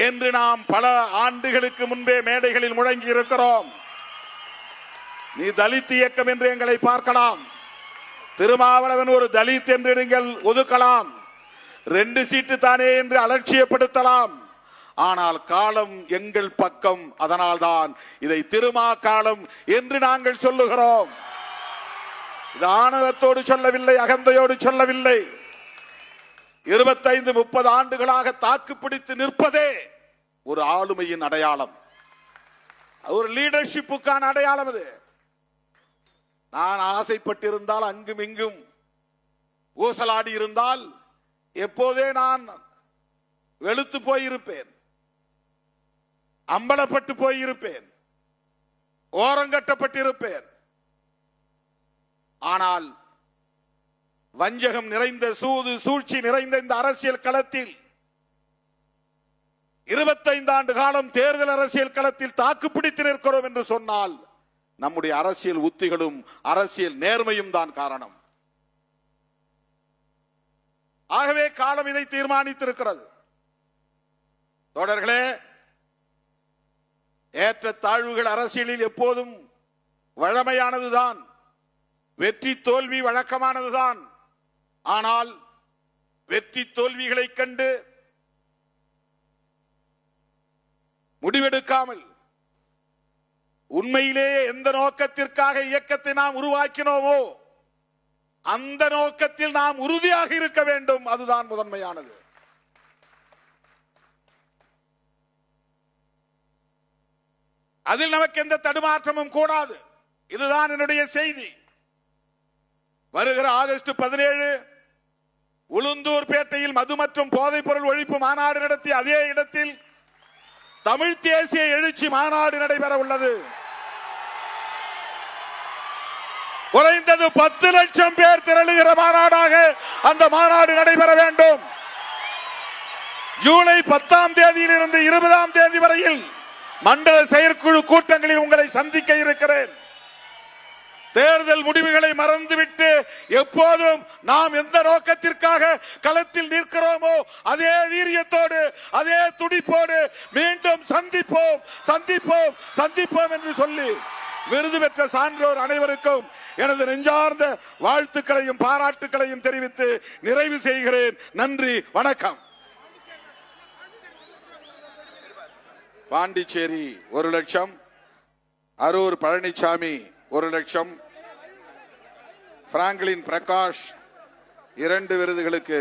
என்று நாம் பல ஆண்டுகளுக்கு முன்பே மேடைகளில் முழங்கி இருக்கிறோம். நீ தலித் இயக்கம் என்று எங்களை பார்க்கலாம், திருமாவளவன் ஒரு தலித் என்று நீங்கள் ஒதுக்கலாம், 2 சீட்டு தானே என்று அலட்சியப்படுத்தலாம். ஆனால் காலம் எங்கள் பக்கம். அதனால்தான் இதை திருமா காலம் என்று நாங்கள் சொல்லுகிறோம். இது ஆணவத்தோடு சொல்லவில்லை, அகந்தையோடு சொல்லவில்லை. 25-30 ஆண்டுகளாக தாக்கு பிடித்து நிற்பதே ஒரு ஆளுமையின் அடையாளம், ஒரு லீடர்ஷிப்புக்கான அடையாளம். அது நான் ஆசைப்பட்டிருந்தால், அங்கும் இங்கும் ஊசலாடி இருந்தால் எப்போதே நான் வெளுத்து போயிருப்பேன், அம்பலப்பட்டு போயிருப்பேன், ஓரங்கட்டப்பட்டிருப்பேன். ஆனால் வஞ்சகம் நிறைந்த, சூது சூழ்ச்சி நிறைந்த இந்த அரசியல் களத்தில் 25 ஆண்டு காலம் தேர்தல் அரசியல் களத்தில் தாக்குப்பிடித்து நிற்கிறோம் என்று சொன்னால் நம்முடைய அரசியல் உத்திகளும் அரசியல் நேர்மையும் தான் காரணம். ஆகவே காலம் இதை தீர்மானித்திருக்கிறது. தோழர்களே, ஏற்ற தாழ்வுகள் அரசியலில் எப்போதும் வழமையானதுதான். வெற்றி தோல்வி வழக்கமானதுதான். ஆனால் வெற்றி தோல்விகளை கண்டு முடிவெடுக்காமல் உண்மையிலேயே எந்த நோக்கத்திற்காக இயக்கத்தை நாம் உருவாக்கினோமோ அந்த நோக்கத்தில் நாம் உறுதியாக இருக்க வேண்டும். அதுதான் முதன்மையானது. அதில் நமக்கு எந்த தடுமாற்றமும் கூடாது. இதுதான் என்னுடைய செய்தி. வருகிற ஆகஸ்ட் 17 உளுந்தூர் பேட்டையில் மது மற்றும் போதைப் பொருள் ஒழிப்பு மாநாடு நடத்திய அதே இடத்தில் தமிழ் தேசிய எழுச்சி மாநாடு நடைபெற உள்ளது. குறைந்தது 10 லட்சம் பேர் திரளுகிற மாநாடாக அந்த மாநாடு நடைபெற வேண்டும். ஜூலை 10ஆம் தேதியிலிருந்து 20ஆம் தேதி வரையில் மண்டல செயற்குழு கூட்டங்களில் உங்களை சந்திக்க இருக்கிறேன். தேர்தல் முடிவுகளை மறந்துவிட்டு எப்போதும் நாம் எந்த நோக்கத்திற்காக களத்தில் நிற்கிறோமோ அதே வீரியத்தோடு அதே துடிப்போடு மீண்டும் சந்திப்போம் சந்திப்போம் சந்திப்போம் என்று சொல்லி விருது பெற்ற சான்றோர் அனைவருக்கும் எனது நெஞ்சார்ந்த வாழ்த்துக்களையும் பாராட்டுக்களையும் தெரிவித்து நிறைவு செய்கிறேன். நன்றி, வணக்கம். பாண்டிச்சேரி 1 லட்சம், அரூர் பழனிசாமி 1 லட்சம், பிராங்க்லின் பிரகாஷ் 2 விருதுகளுக்கு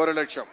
1 லட்சம்.